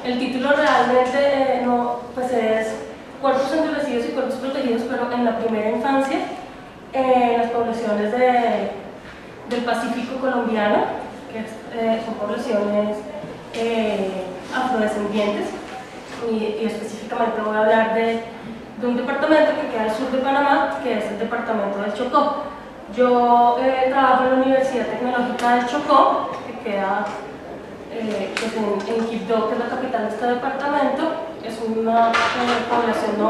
El título realmente no, pues es Cuerpos endurecidos y cuerpos protegidos, pero en la primera infancia, en las poblaciones del Pacífico colombiano, que son poblaciones afrodescendientes, y específicamente voy a hablar de un departamento que queda al sur de Panamá, que es el departamento del Chocó. Yo trabajo en la Universidad Tecnológica del Chocó, que queda pues en Quibdó, que es la capital de este departamento. Es una población 90%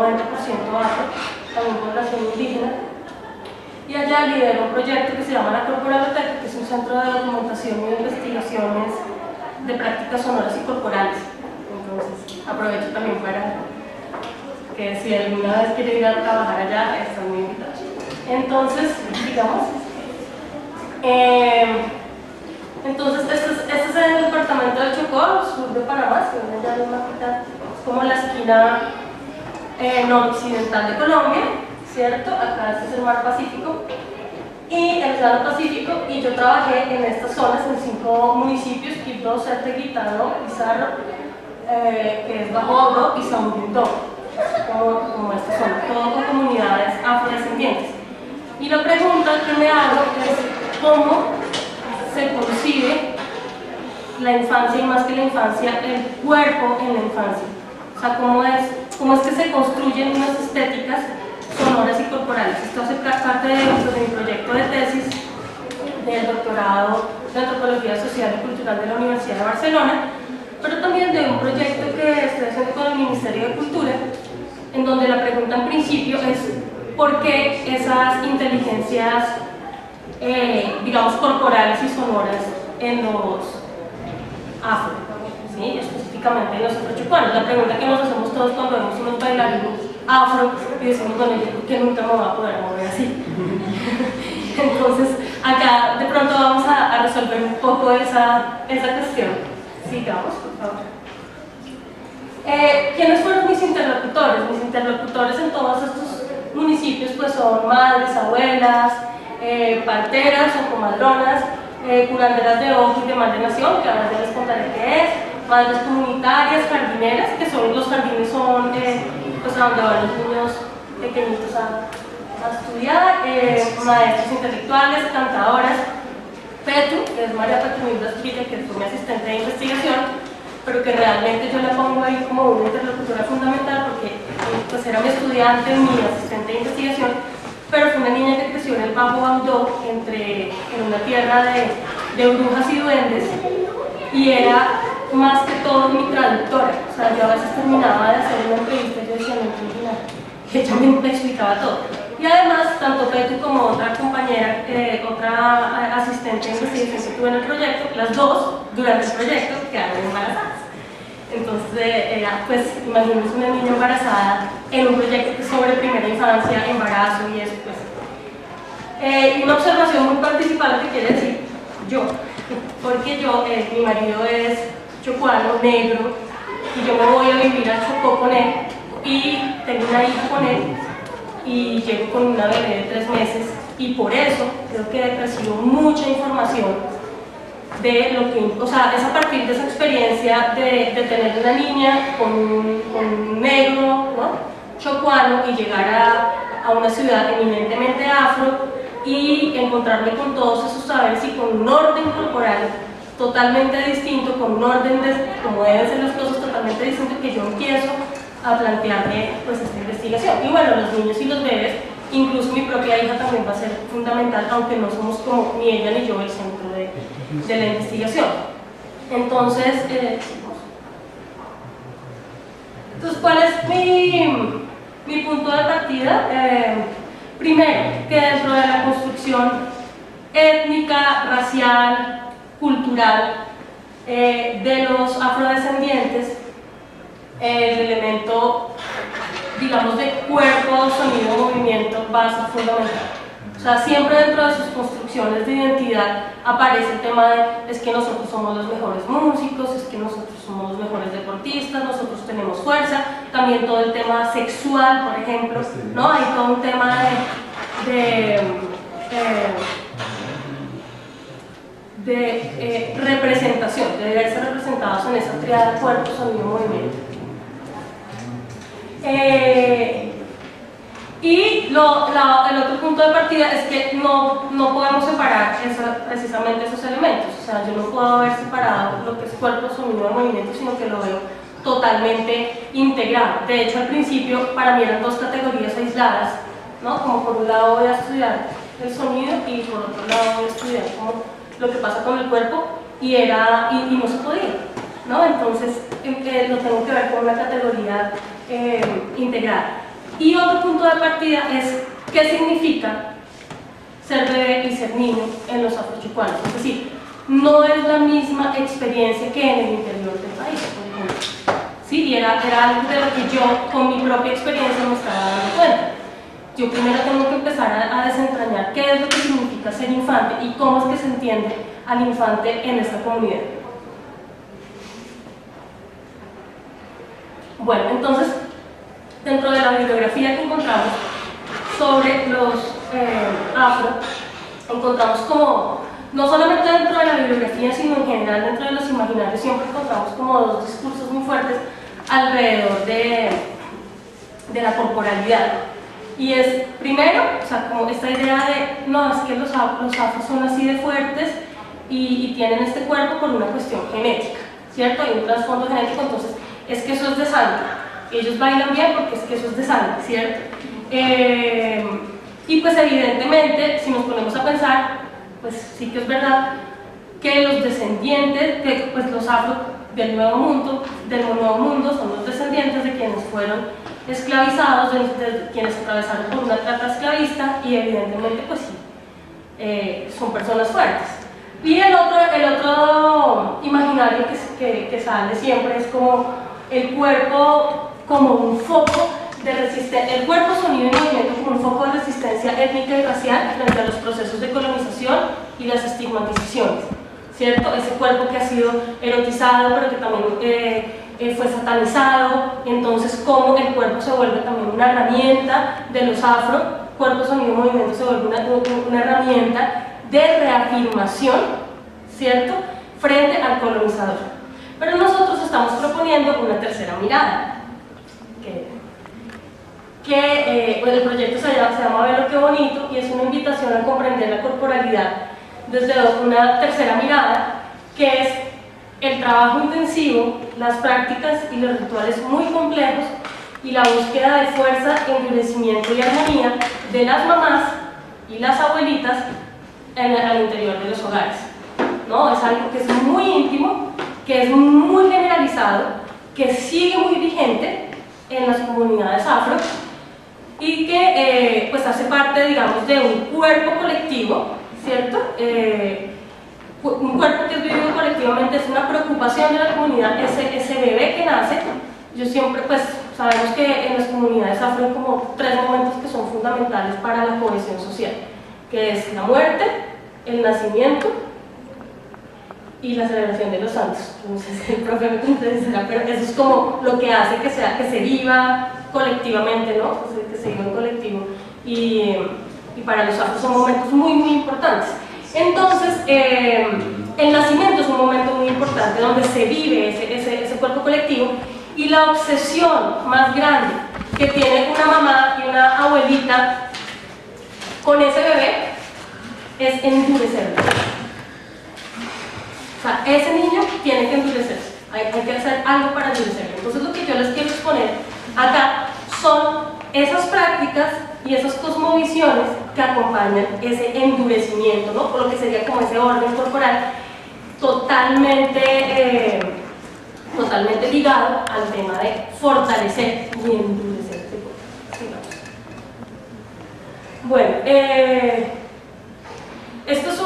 afro, también población indígena. Y allá lidero un proyecto que se llama la Corporaloteca, que es un centro de documentación y de investigaciones de prácticas sonoras y corporales. Entonces, aprovecho también para que si alguna vez quiere ir a trabajar allá, están muy invitados. Entonces, digamos, este es el departamento del Chocó, sur de Panamá, si ven allá en una mitad, es como la esquina noroccidental de Colombia, ¿cierto? Acá este es el mar Pacífico y el Océano Pacífico, y yo trabajé en estas zonas en 5 municipios: Quibdó, Sete, Guitano, Pizarro, que es Bajo Auro, y Samundó, como esta zona, todo con comunidades afrodescendientes. Y la pregunta que me hago es cómo se concibe la infancia, y más que la infancia, el cuerpo en la infancia. O sea, cómo es que se construyen unas estéticas sonoras y corporales. Esto hace parte de mi proyecto de tesis del doctorado de Antropología Social y Cultural de la Universidad de Barcelona, pero también de un proyecto que estoy haciendo con el Ministerio de Cultura, en donde la pregunta en principio es ¿por qué esas inteligencias, digamos, corporales y sonoras en los afro, ¿sí? Específicamente en los afrochupanos? La pregunta que nos hacemos todos cuando vemos unos bailarines afro y decimos, bueno, yo creo que nunca me voy a poder mover así. Entonces, acá de pronto vamos a resolver un poco esa cuestión. Sigamos, por favor. ¿Quiénes fueron mis interlocutores? Mis interlocutores en todos estos municipios pues son madres, abuelas, parteras o comadronas, curanderas de ojo y de mal de nación, que ahora ya les contaré qué es, madres comunitarias, jardineras, que son los jardines son pues a donde van los niños pequeñitos a estudiar, maestros intelectuales, cantadoras, Petu, que es María Petronila Asprilla, que fue mi asistente de investigación, pero que realmente yo la pongo ahí como una interlocutora fundamental porque pues era mi estudiante, mi asistente de investigación, pero fue una niña que creció en el Bajo Audó, en una tierra de brujas y duendes, y era más que todo mi traductora. O sea, yo a veces terminaba de hacer una entrevista y yo decía, no entiendo nada, que ella me explicaba todo. Y además, tanto Petu como otra compañera, otra asistente de investigación que tuve en el proyecto, las dos, durante el proyecto, quedaron embarazadas. Entonces, pues, imagínense una niña embarazada en un proyecto que es sobre primera infancia, embarazo y eso, pues. Y una observación muy participada que quiere decir yo, porque yo, mi marido es chocuano, negro, y yo me voy a vivir a Chocó con él, y tengo una hija con él, y llego con una bebé de 3 meses, y por eso creo que recibo mucha información de lo que, o sea, es a partir de esa experiencia de tener una niña con un negro, ¿no?, chocuano, y llegar a una ciudad eminentemente afro y encontrarme con todos esos saberes y con un orden corporal totalmente distinto, con un orden de cómo deben ser las cosas totalmente distinto, que yo empiezo a plantearme pues esta investigación. Y bueno, los niños y los bebés, incluso mi propia hija también va a ser fundamental, aunque no somos como ni ella ni yo el centro de la investigación. Entonces, ¿cuál es mi punto de partida? Primero, que dentro de la construcción étnica, racial, cultural de los afrodescendientes, el elemento, digamos, de cuerpo, sonido, movimiento va a ser fundamental. O sea, siempre dentro de sus construcciones de identidad aparece el tema de es que nosotros somos los mejores músicos, es que nosotros somos los mejores deportistas, nosotros tenemos fuerza, también todo el tema sexual, por ejemplo, ¿no? Hay todo un tema de representación, de verse representados en esa triada cuerpo, sonido, movimiento. Y el otro punto de partida es que no podemos separar precisamente esos elementos. O sea, yo no puedo haber separado lo que es cuerpo, sonido, movimiento, sino que lo veo totalmente integrado. De hecho, al principio para mí eran dos categorías aisladas, ¿no? Como por un lado voy a estudiar el sonido y por otro lado voy a estudiar como lo que pasa con el cuerpo, y no se podía, ¿no? Entonces lo tengo que ver con una categoría integrada. Y otro punto de partida es qué significa ser bebé y ser niño en los afrochucuanos. Es decir, no es la misma experiencia que en el interior del país, por ejemplo. ¿Sí? Y era algo de lo que yo, con mi propia experiencia, me estaba dando cuenta. Yo primero tengo que empezar a desentrañar qué es lo que significa ser infante y cómo es que se entiende al infante en esta comunidad. Bueno, entonces, dentro de la bibliografía que encontramos sobre los afro, encontramos como, no solamente dentro de la bibliografía, sino en general dentro de los imaginarios, siempre encontramos como dos discursos muy fuertes alrededor de la corporalidad. Y es, primero, o sea, como esta idea de, no, es que los afros son así de fuertes y tienen este cuerpo por una cuestión genética, ¿cierto? Hay un trasfondo genético, entonces es que eso es de sangre. Ellos bailan bien porque es que eso es de sangre, ¿cierto? Y pues evidentemente, si nos ponemos a pensar, pues sí que es verdad que los descendientes, que pues los afro del Nuevo Mundo son los descendientes de quienes fueron esclavizados, de quienes atravesaron por una trata esclavista, y evidentemente pues sí, son personas fuertes. Y el otro imaginario que sale siempre es como el cuerpo como un foco de resistencia, el cuerpo, sonido y movimiento como un foco de resistencia étnica y racial frente a los procesos de colonización y las estigmatizaciones, ¿cierto? Ese cuerpo que ha sido erotizado, pero que también fue satanizado. Entonces, cómo el cuerpo se vuelve también una herramienta de los afro, cuerpo, sonido y movimiento se vuelve una herramienta de reafirmación, ¿cierto?, frente al colonizador. Pero nosotros estamos proponiendo una tercera mirada, el proyecto se llama Velo Qué Bonito, y es una invitación a comprender la corporalidad desde una tercera mirada, que es el trabajo intensivo, las prácticas y los rituales muy complejos y la búsqueda de fuerza, endurecimiento y armonía de las mamás y las abuelitas al interior de los hogares, ¿no? Es algo que es muy íntimo, que es muy generalizado, que sigue muy vigente en las comunidades afro, y que pues hace parte, digamos, de un cuerpo colectivo, ¿cierto? Un cuerpo que es vivido colectivamente, es una preocupación de la comunidad, ese bebé que nace. Yo siempre, pues, sabemos que en las comunidades afro hay como tres momentos que son fundamentales para la cohesión social, que es la muerte, el nacimiento y la celebración de los santos. Entonces el profe me contestará, pero eso es como lo que hace que se viva colectivamente, ¿no? Que se viva en colectivo, y para los afros son momentos muy importantes. Entonces el nacimiento es un momento muy importante donde se vive ese cuerpo colectivo, y la obsesión más grande que tiene una mamá y una abuelita con ese bebé es endurecerlo. O sea, ese niño tiene que endurecerse, hay que hacer algo para endurecerlo. Entonces lo que yo les quiero exponer acá son esas prácticas y esas cosmovisiones que acompañan ese endurecimiento, ¿no? Por lo que sería como ese orden corporal totalmente ligado al tema de fortalecer y endurecer ese cuerpo. Bueno, esto es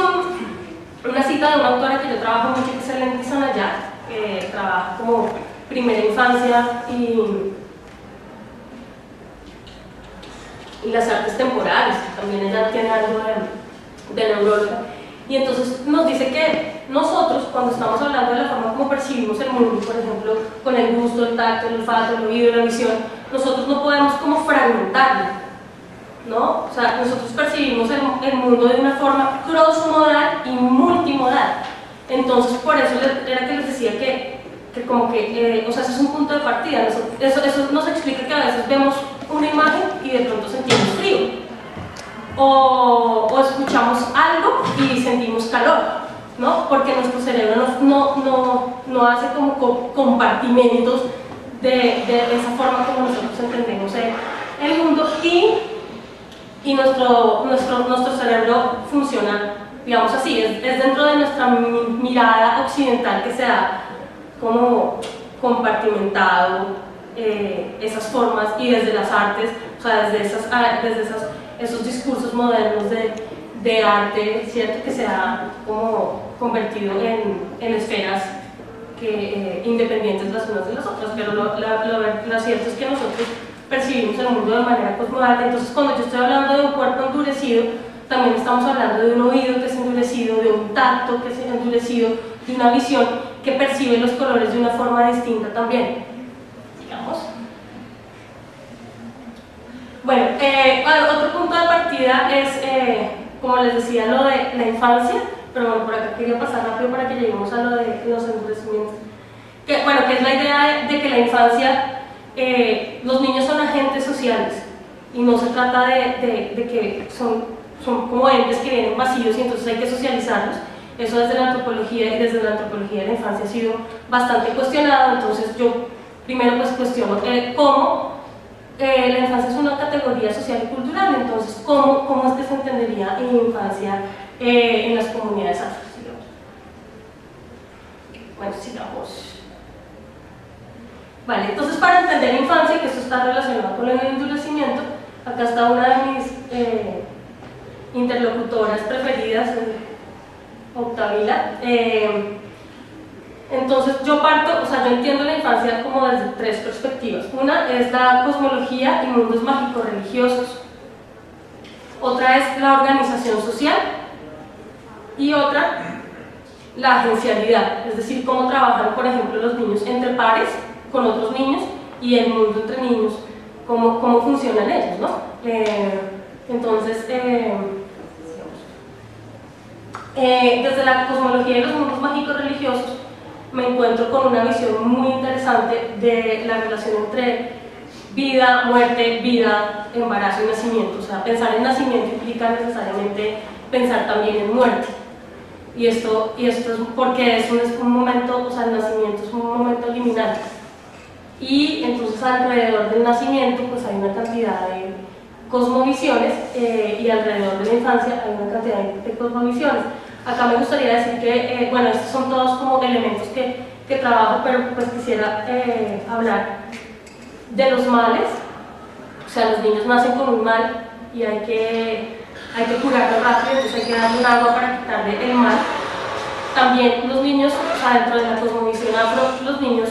una cita de una autora que yo trabajo mucho, que es Helen Dissanayake, que trabaja como primera infancia y las artes temporales, que también ella tiene algo de neuróloga. Y entonces nos dice que nosotros, cuando estamos hablando de la forma como percibimos el mundo, por ejemplo, con el gusto, el tacto, el olfato, el oído, la visión, nosotros no podemos como fragmentarlo, ¿no? O sea, nosotros percibimos el mundo de una forma crossmodal y multimodal. Entonces, por eso era que les decía que como que, o sea, ese es un punto de partida. Eso nos explica que a veces vemos una imagen y de pronto sentimos frío. O escuchamos algo y sentimos calor, ¿no? Porque nuestro cerebro no hace como compartimentos de esa forma como nosotros entendemos el mundo, y nuestro cerebro funciona, digamos así, es dentro de nuestra mirada occidental que se ha como compartimentado esas formas, y desde las artes, o sea, desde esos discursos modernos de arte, ¿cierto? Que se ha como convertido en esferas independientes las unas de las otras, pero lo cierto es que nosotros percibimos el mundo de manera cosmogonal. Entonces, cuando yo estoy hablando de un cuerpo endurecido, también estamos hablando de un oído que es endurecido, de un tacto que es endurecido, de una visión que percibe los colores de una forma distinta también, digamos. Bueno, otro punto de partida es, como les decía, lo de la infancia, pero bueno, por acá quería pasar rápido para que lleguemos a lo de los endurecimientos. Que es la idea de que la infancia, los niños son agentes sociales, y no se trata de que son como entes que vienen vacíos y entonces hay que socializarlos. Eso desde la antropología y desde la antropología de la infancia ha sido bastante cuestionado. Entonces yo primero pues cuestiono cómo la infancia es una categoría social y cultural. Entonces cómo es que se entendería en infancia en las comunidades afro, digamos. Bueno, sigamos. Vale, entonces para entender la infancia, que esto está relacionado con el endurecimiento, acá está una de mis interlocutoras preferidas, Octavila. Entonces yo entiendo la infancia como desde tres perspectivas. Una es la cosmología y mundos mágicos religiosos, otra es la organización social, y otra, la agencialidad, es decir, cómo trabajan, por ejemplo, los niños entre pares con otros niños, y el mundo entre niños, cómo funcionan ellos, ¿no? Entonces, desde la cosmología y los mundos mágicos religiosos me encuentro con una visión muy interesante de la relación entre vida, muerte, vida, embarazo y nacimiento. O sea, pensar en nacimiento implica necesariamente pensar también en muerte. Y esto es porque es un momento, o sea, el nacimiento es un momento liminal. Y entonces alrededor del nacimiento pues hay una cantidad de cosmovisiones, y alrededor de la infancia hay una cantidad de cosmovisiones. Acá me gustaría decir que, bueno, estos son todos como elementos que trabajo, pero pues quisiera hablar de los males. O sea, los niños nacen con un mal y hay que curarlo rápido, entonces hay que darle un agua para quitarle el mal. También los niños, o sea, dentro de la cosmovisión afro, los niños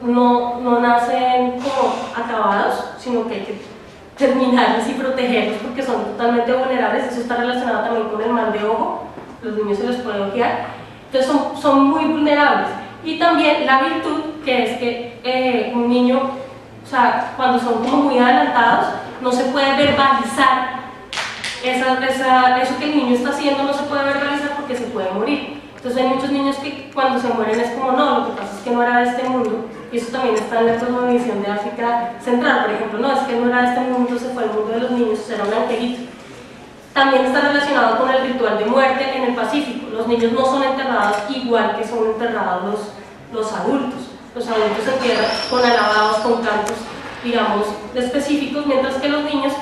no nacen como acabados, sino que hay que terminarlos y protegerlos porque son totalmente vulnerables. Eso está relacionado también con el mal de ojo, los niños se les puede ojear, entonces son muy vulnerables. Y también la virtud, que es que un niño, o sea, cuando son como muy adelantados, no se puede verbalizar eso que el niño está haciendo, no se puede verbalizar porque se puede morir. Entonces hay muchos niños que cuando se mueren es como, no, lo que pasa es que no era de este mundo, y eso también está en la cosmovisión de África Central, por ejemplo, no, es que no era de este mundo, se fue al mundo de los niños, era un angelito. También está relacionado con el ritual de muerte en el Pacífico. Los niños no son enterrados igual que son enterrados los adultos. Los adultos se entierran con alabados, con cantos, digamos, específicos, mientras que los niños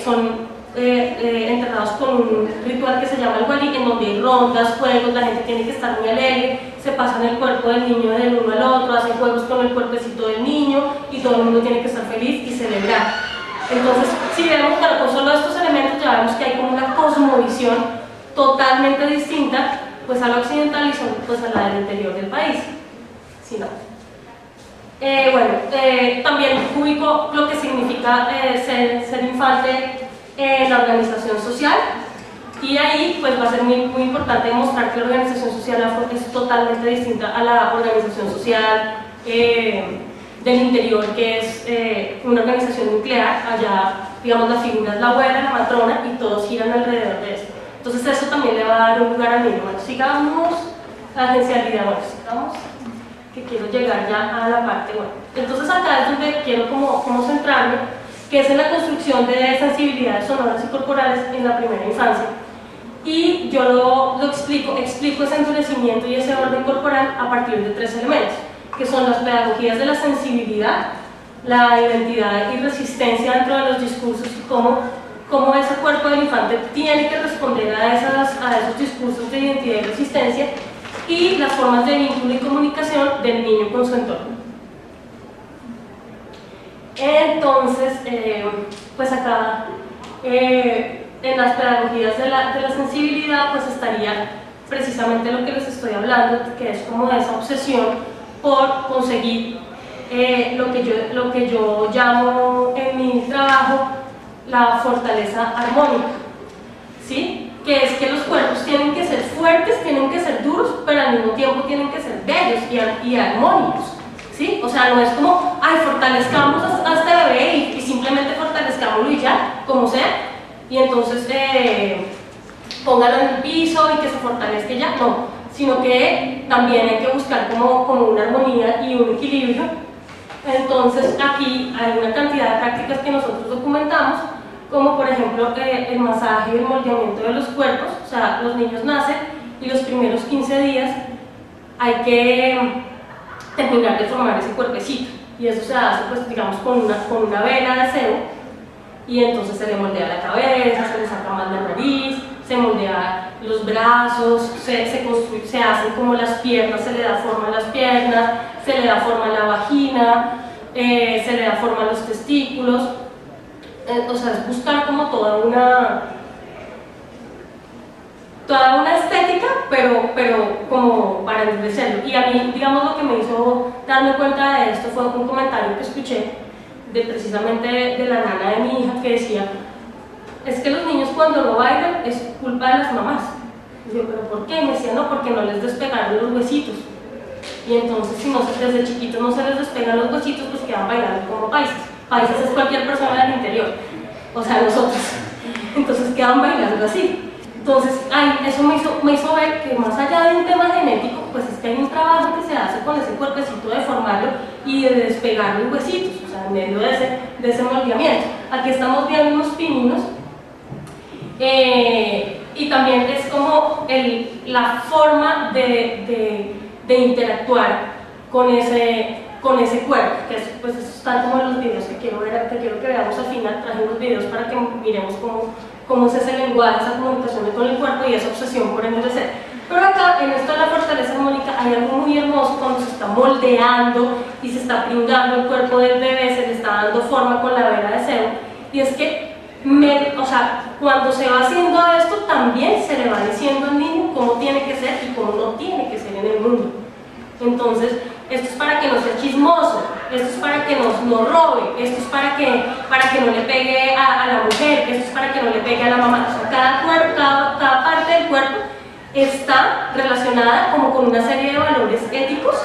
son enterrados con un ritual que se llama el wali, en donde hay rondas, juegos, la gente tiene que estar muy alegre, se pasan el cuerpo del niño del uno al otro, hacen juegos con el cuerpecito del niño y todo el mundo tiene que estar feliz y celebrar. Entonces, si vemos, bueno, con solo estos elementos ya vemos que hay como una cosmovisión totalmente distinta pues a la occidental y pues a la del interior del país. ¿Sí, no? También ubico lo que significa ser infante en la organización social, y ahí pues va a ser muy importante demostrar que la organización social afro es totalmente distinta a la organización social del interior, que es una organización nuclear. Allá, digamos, la figura es la abuela, la matrona, y todos giran alrededor de esto. Entonces eso también le va a dar un lugar al niño. Bueno, sigamos. agencialidad, bueno, estamos, que quiero llegar ya a la parte, bueno, entonces acá es donde quiero como centrarme, que es en la construcción de sensibilidades sonoras y corporales en la primera infancia. Y yo lo explico ese endurecimiento y ese orden corporal a partir de 3 elementos, que son las pedagogías de la sensibilidad, la identidad y resistencia dentro de los discursos y cómo ese cuerpo del infante tiene que responder a esos discursos de identidad y resistencia, y las formas de vínculo y comunicación del niño con su entorno. Entonces, pues acá en las pedagogías de la sensibilidad pues estaría precisamente lo que les estoy hablando, que es como esa obsesión por conseguir lo que yo llamo en mi trabajo la fortaleza armónica, ¿sí? Que es que los cuerpos tienen que ser fuertes, tienen que ser duros, pero al mismo tiempo tienen que ser bellos y armónicos, ¿sí? O sea, no es como, ay, fortalezcamos a este bebé y simplemente fortalezcámoslo y ya, como sea, y entonces póngalo en el piso y que se fortalezca ya, no, sino que también hay que buscar como una armonía y un equilibrio. Entonces aquí hay una cantidad de prácticas que nosotros documentamos, como por ejemplo el masaje y el moldeamiento de los cuerpos. O sea, los niños nacen y los primeros 15 días hay que terminar de formar ese cuerpecito, y eso se hace pues digamos con una vela de acero, y entonces se le moldea la cabeza, se le saca más la nariz, se moldea los brazos, se hacen como las piernas, se le da forma a las piernas, se le da forma a la vagina, se le da forma a los testículos. O sea, es buscar como toda una estética, pero como para endurecerlo. Y a mí, digamos, lo que me hizo darme cuenta de esto fue un comentario que escuché precisamente de la nana de mi hija, que decía, es que los niños cuando no bailan es culpa de las mamás. Y yo, ¿pero por qué? Me decía, no, porque no les despegaron los huesitos. Y entonces, si desde chiquitos no se les despegan los huesitos, pues quedan bailando como paisas. Paisas es cualquier persona del interior, o sea, nosotros. Entonces quedan bailando así. Entonces, eso me hizo ver que más allá de un tema genético, pues es que hay un trabajo que se hace con ese cuerpecito de formarlo y de despegar los huesitos, o sea, en medio de ese moldeamiento. Aquí estamos viendo unos pininos, y también es como la forma de interactuar con ese cuerpo, que pues eso está como en los videos que quiero que veamos al final. Traje unos videos para que miremos cómo es ese lenguaje, esa comunicación con el cuerpo y esa obsesión por endurecer. Pero acá, en esto de la fortaleza armónica, hay algo muy hermoso cuando se está moldeando y se está pringando el cuerpo del bebé, se le está dando forma con la vela de acero, y es que o sea, cuando se va haciendo esto, también se le va diciendo al niño cómo tiene que ser y cómo no tiene que ser en el mundo. Entonces, esto es para que no sea chismoso, esto es para que no robe, esto es para que no le pegue a la mujer, esto es para que no le pegue a la mamá. O sea, cada parte del cuerpo está relacionada como con una serie de valores éticos,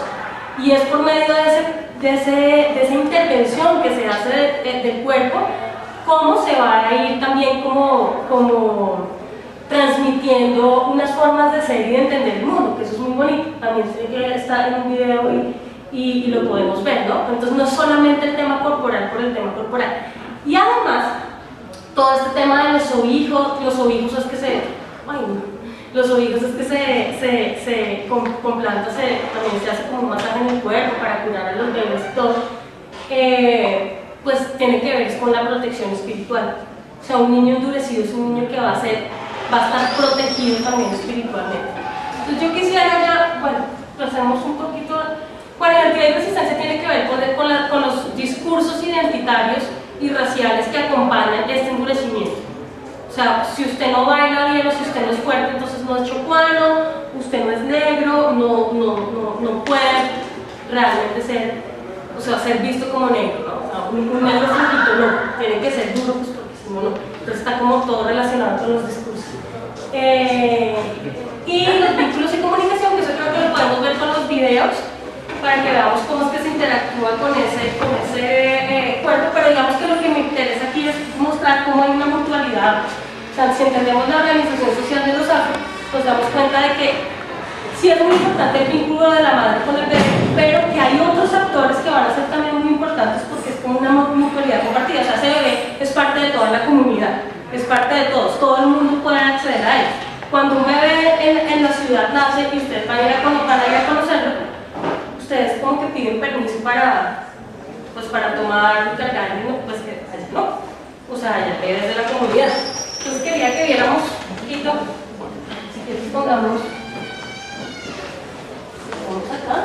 y es por medio de esa intervención que se hace del cuerpo cómo se va a ir también como transmitiendo unas formas de ser y de entender el mundo, que eso es muy bonito. También está en un video y lo podemos ver, ¿no? Entonces no es solamente el tema corporal por el tema corporal. Y además, todo este tema de los ovijos es que con plantas también se hace como un masaje en el cuerpo para curar a los bebés y todo, pues tiene que ver con la protección espiritual. O sea, un niño endurecido es un niño que va a estar protegido también espiritualmente. Entonces yo quisiera ya, bueno, hacemos un poquito. Bueno, la identidad y resistencia tiene que ver con los discursos identitarios y raciales que acompañan este endurecimiento. O sea, si usted no baila bien o si usted no es fuerte, entonces no es chocuano, usted no es negro, no puede realmente ser visto como negro, ¿no? O sea, un negro flojito no, tiene que ser duro, pues porque si no, no. Entonces está como todo relacionado con los discursos. Y los vínculos y comunicación, que eso creo que lo podemos ver con los videos, para que veamos cómo es que se interactúa con ese cuerpo, pero digamos que lo que me interesa aquí es mostrar cómo hay una mutualidad. O sea, si entendemos la organización social de los afro, nos damos cuenta de que sí es muy importante el vínculo de la madre con el bebé, pero que hay otros actores que van a ser también muy importantes porque es como una mutualidad compartida. O sea, ese bebé es parte de toda la comunidad, es parte de todos, todo el mundo puede acceder a él. Cuando un bebé en la ciudad nace y ustedes van a ir a conocerlo, ustedes como que piden permiso para tomar, cargar, pues que allá no. O sea, allá es de la comunidad. Entonces quería que viéramos un poquito, si quieres pongamos acá.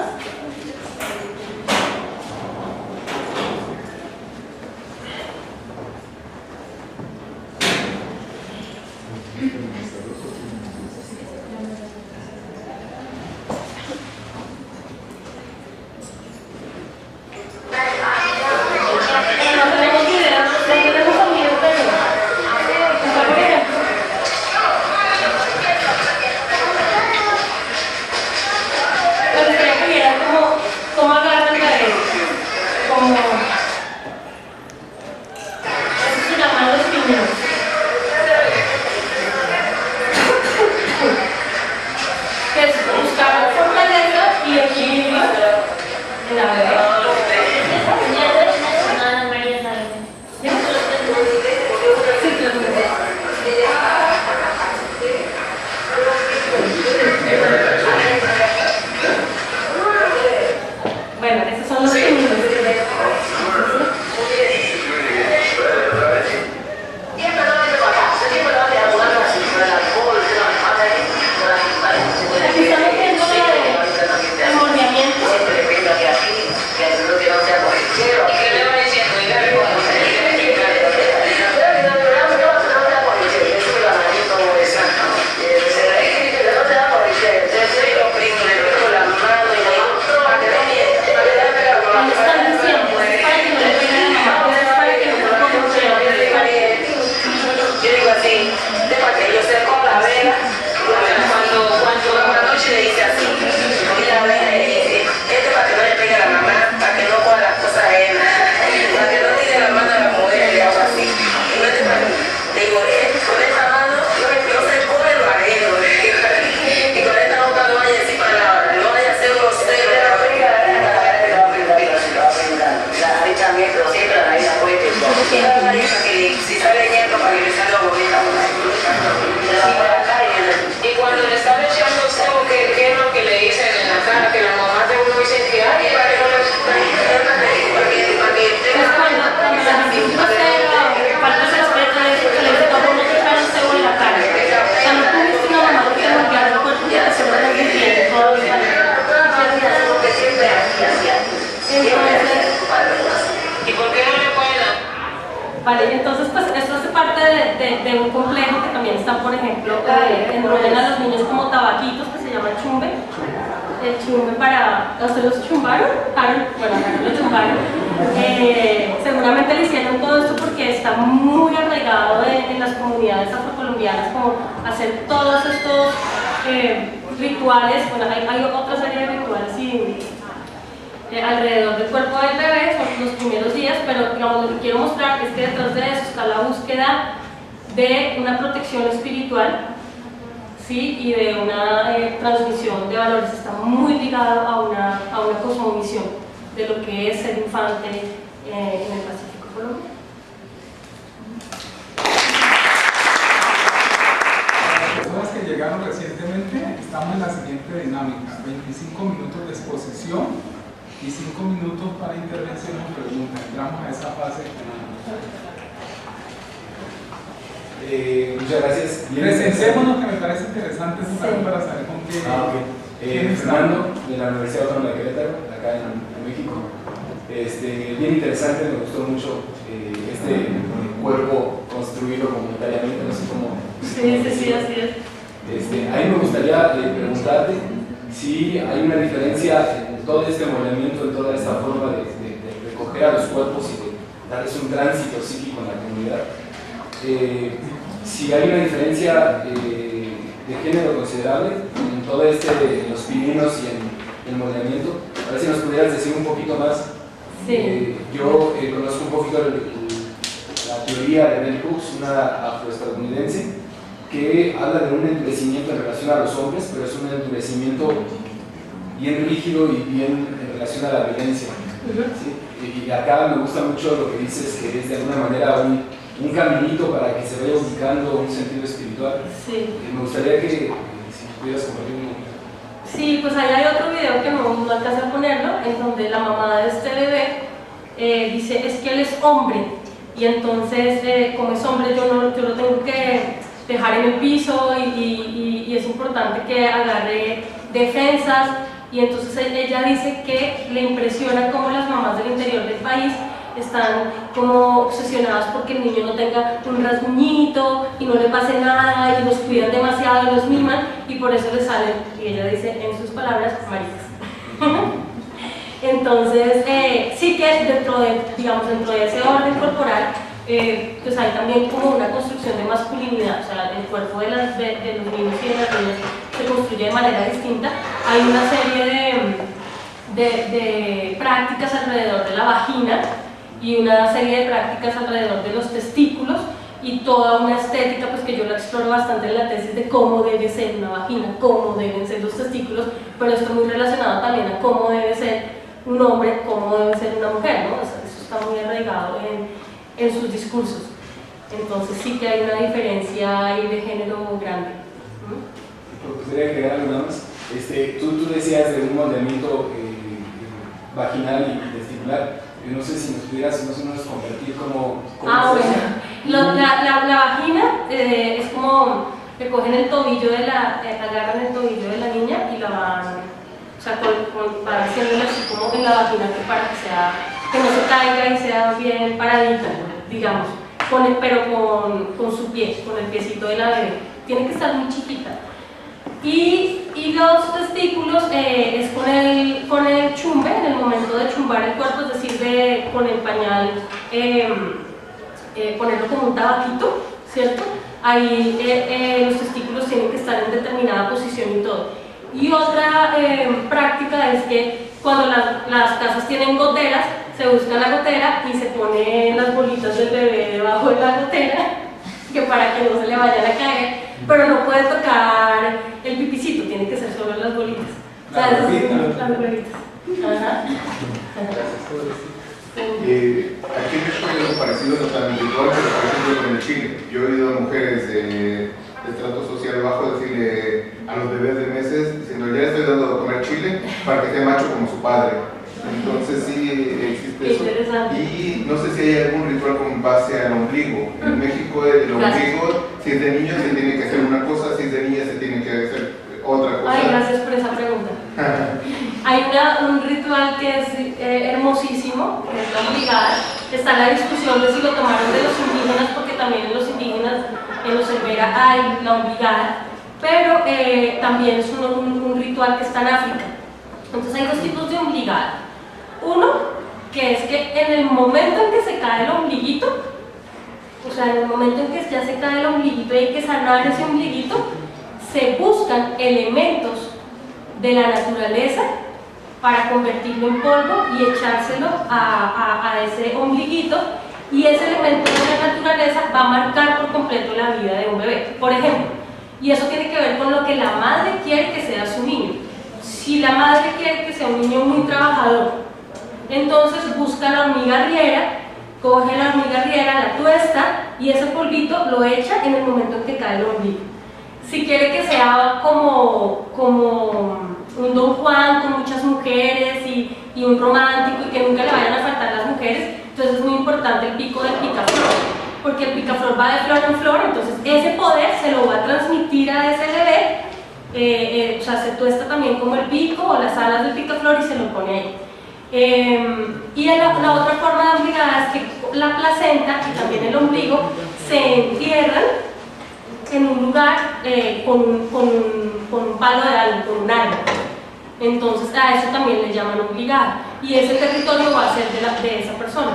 Vale, entonces pues esto hace parte de un complejo que también está, por ejemplo, enrollan a los niños como tabaquitos que se llama chumbe. El chumbe para... ¿Ustedes los chumbaron? Bueno, lo chumbaron. Seguramente le hicieron todo esto porque está muy arraigado en las comunidades afrocolombianas, como hacer todos estos rituales. Bueno, hay otra serie de rituales alrededor del cuerpo del bebé, son los primeros días, pero digamos, lo que quiero mostrar es que detrás de eso está la búsqueda de una protección espiritual, ¿sí? Y de una transmisión de valores. Está muy ligado a una cosmovisión de lo que es ser infante en el Pacífico colombiano. Las personas que llegaron recientemente, estamos en la siguiente dinámica: 25 minutos de exposición y 5 minutos para intervención o pregunta. Entramos a esa fase. Muchas gracias. Presentémonos, que me parece interesante para saber con qué. Fernando, de la Universidad Autónoma de Querétaro, acá en México. Bien interesante, me gustó mucho este cuerpo construido comunitariamente, no sé cómo. Sí, así es. A mí me gustaría preguntarte si hay una diferencia en todo este movimiento, en toda esta forma de recoger a los cuerpos y de darles un tránsito psíquico en la comunidad. Si hay una diferencia de género considerable en todo en los pininos y en el modelamiento. A ver si nos pudieras decir un poquito más. Sí. Yo conozco un poquito la teoría de Bell Hooks, una afroestadounidense, que habla de un endurecimiento en relación a los hombres, pero es un endurecimiento bien rígido y bien en relación a la violencia. ¿Sí? Y acá me gusta mucho lo que dices, que es de alguna manera un caminito para que se vaya ubicando un sentido espiritual. Sí. Me gustaría que si pudieras compartir un poquito. Sí, pues ahí hay otro video que no alcancé a ponerlo, en donde la mamá de este bebé dice, es que él es hombre, y entonces como es hombre yo lo tengo que dejar en el piso y es importante que agarre defensas, y entonces ella dice que le impresiona cómo las mamás del interior del país están como obsesionadas porque el niño no tenga un rasguñito y no le pase nada, y los cuidan demasiado y los miman, y por eso le salen, y ella dice en sus palabras, maricas. Entonces, sí que dentro de ese orden corporal, pues hay también como una construcción de masculinidad, o sea, el cuerpo de los niños y de las niñas se construye de manera distinta. Hay una serie de prácticas alrededor de la vagina y una serie de prácticas alrededor de los testículos, y toda una estética pues que yo la exploro bastante en la tesis de cómo debe ser una vagina, cómo deben ser los testículos, pero esto muy relacionado también a cómo debe ser un hombre, cómo debe ser una mujer, ¿no? O sea, eso está muy arraigado en sus discursos. Entonces sí que hay una diferencia ahí de género grande. Quisiera agregar algo nada más. Tú decías de un moldeamiento vaginal y testicular. No sé si nos pudieras más o menos compartir cómo bueno. La vagina es como que cogen el tobillo agarran el tobillo de la niña y la van, o sea, van haciéndole así como en la vagina, que no se caiga y sea bien paradita, digamos, pero con su pie, con el piecito de la bebé. Tiene que estar muy chiquita. Y los testículos es con el chumbe, en el momento de chumbar el cuerpo, es decir, con el pañal, ponerlo como un tabaquito, ¿cierto? Ahí los testículos tienen que estar en determinada posición y todo. Y otra práctica es que cuando las casas tienen goteras, se busca la gotera y se ponen las bolitas del bebé debajo de la gotera, que para que no se le vayan a caer, pero no puede tocar el pipicito, tiene que ser solo las bolitas. Las bolitas. Las bolitas. Ajá. Aquí en México hay algo parecido, no tan habitual, pero por ejemplo en Chile. Yo he oído a mujeres de estrato social bajo decirle a los bebés de meses, diciendo, ya le estoy dando de comer chile para que esté macho como su padre. Entonces sí existe eso. Y no sé si hay algún ritual con base al ombligo. En México el ombligo, si es de niño se tiene que hacer una cosa, si es de niña se tiene que hacer otra cosa. Ay, gracias por esa pregunta. Hay un ritual que es hermosísimo, que es la ombligada. Está la discusión de si lo tomaron de los indígenas, porque también en los indígenas, en los Elvera hay la ombligada, pero también es un ritual que está en África. Entonces hay dos tipos de ombligada. Uno, que es que en el momento en que se cae el ombliguito, o sea, en el momento en que ya se cae el ombliguito y hay que sanar ese ombliguito, se buscan elementos de la naturaleza para convertirlo en polvo y echárselo a ese ombliguito, y ese elemento de la naturaleza va a marcar por completo la vida de un bebé, por ejemplo. Y eso tiene que ver con lo que la madre quiere que sea su niño. Si la madre quiere que sea un niño muy trabajador, entonces busca la hormiga arriera, coge la hormiga arriera, la tuesta y ese polvito lo echa en el momento en que cae el ombligo. Si quiere que sea como un Don Juan con muchas mujeres y un romántico y que nunca le vayan a faltar las mujeres, entonces es muy importante el pico del picaflor, porque el picaflor va de flor en flor, entonces ese poder se lo va a transmitir a ese bebé. O sea, se tuesta también como el pico o las alas del picaflor y se lo pone ahí. Y la otra forma de ombligada es que la placenta y también el ombligo se entierran en un lugar con un palo de árbol, con un árbol. Entonces a eso también le llaman obligada, y ese territorio va a ser de esa persona.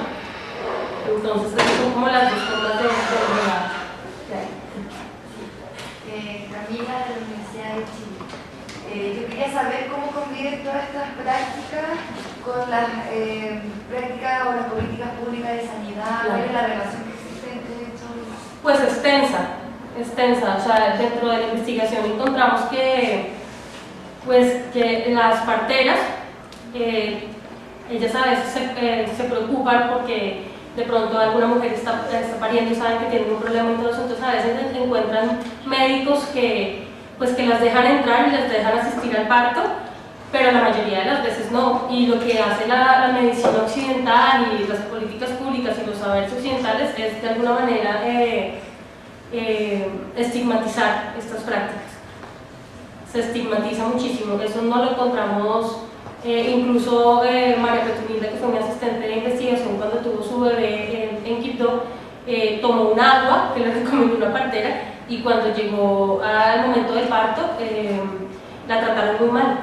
Entonces esas son como las dos formas de obligada. Camila, de la Universidad de Chile. Yo quería saber cómo conviven todas estas prácticas con las prácticas o las políticas públicas de sanidad. ¿Cuál es la relación que existe entre estos? Pues extensa. extensa. O sea, dentro de la investigación encontramos que, pues, que las parteras, ellas a veces se preocupan porque de pronto alguna mujer está pariendo y saben que tiene un problema y todo eso, entonces a veces encuentran médicos que las dejan entrar y les dejan asistir al parto, pero la mayoría de las veces no. Y lo que hace la medicina occidental y las políticas públicas y los saberes occidentales es de alguna manera estigmatizar estas prácticas. Se estigmatiza muchísimo, eso no lo encontramos. Incluso María Petronila, que fue mi asistente de investigación cuando tuvo su bebé en Quibdó, tomó un agua que le recomendó una partera y cuando llegó al momento del parto la trataron muy mal.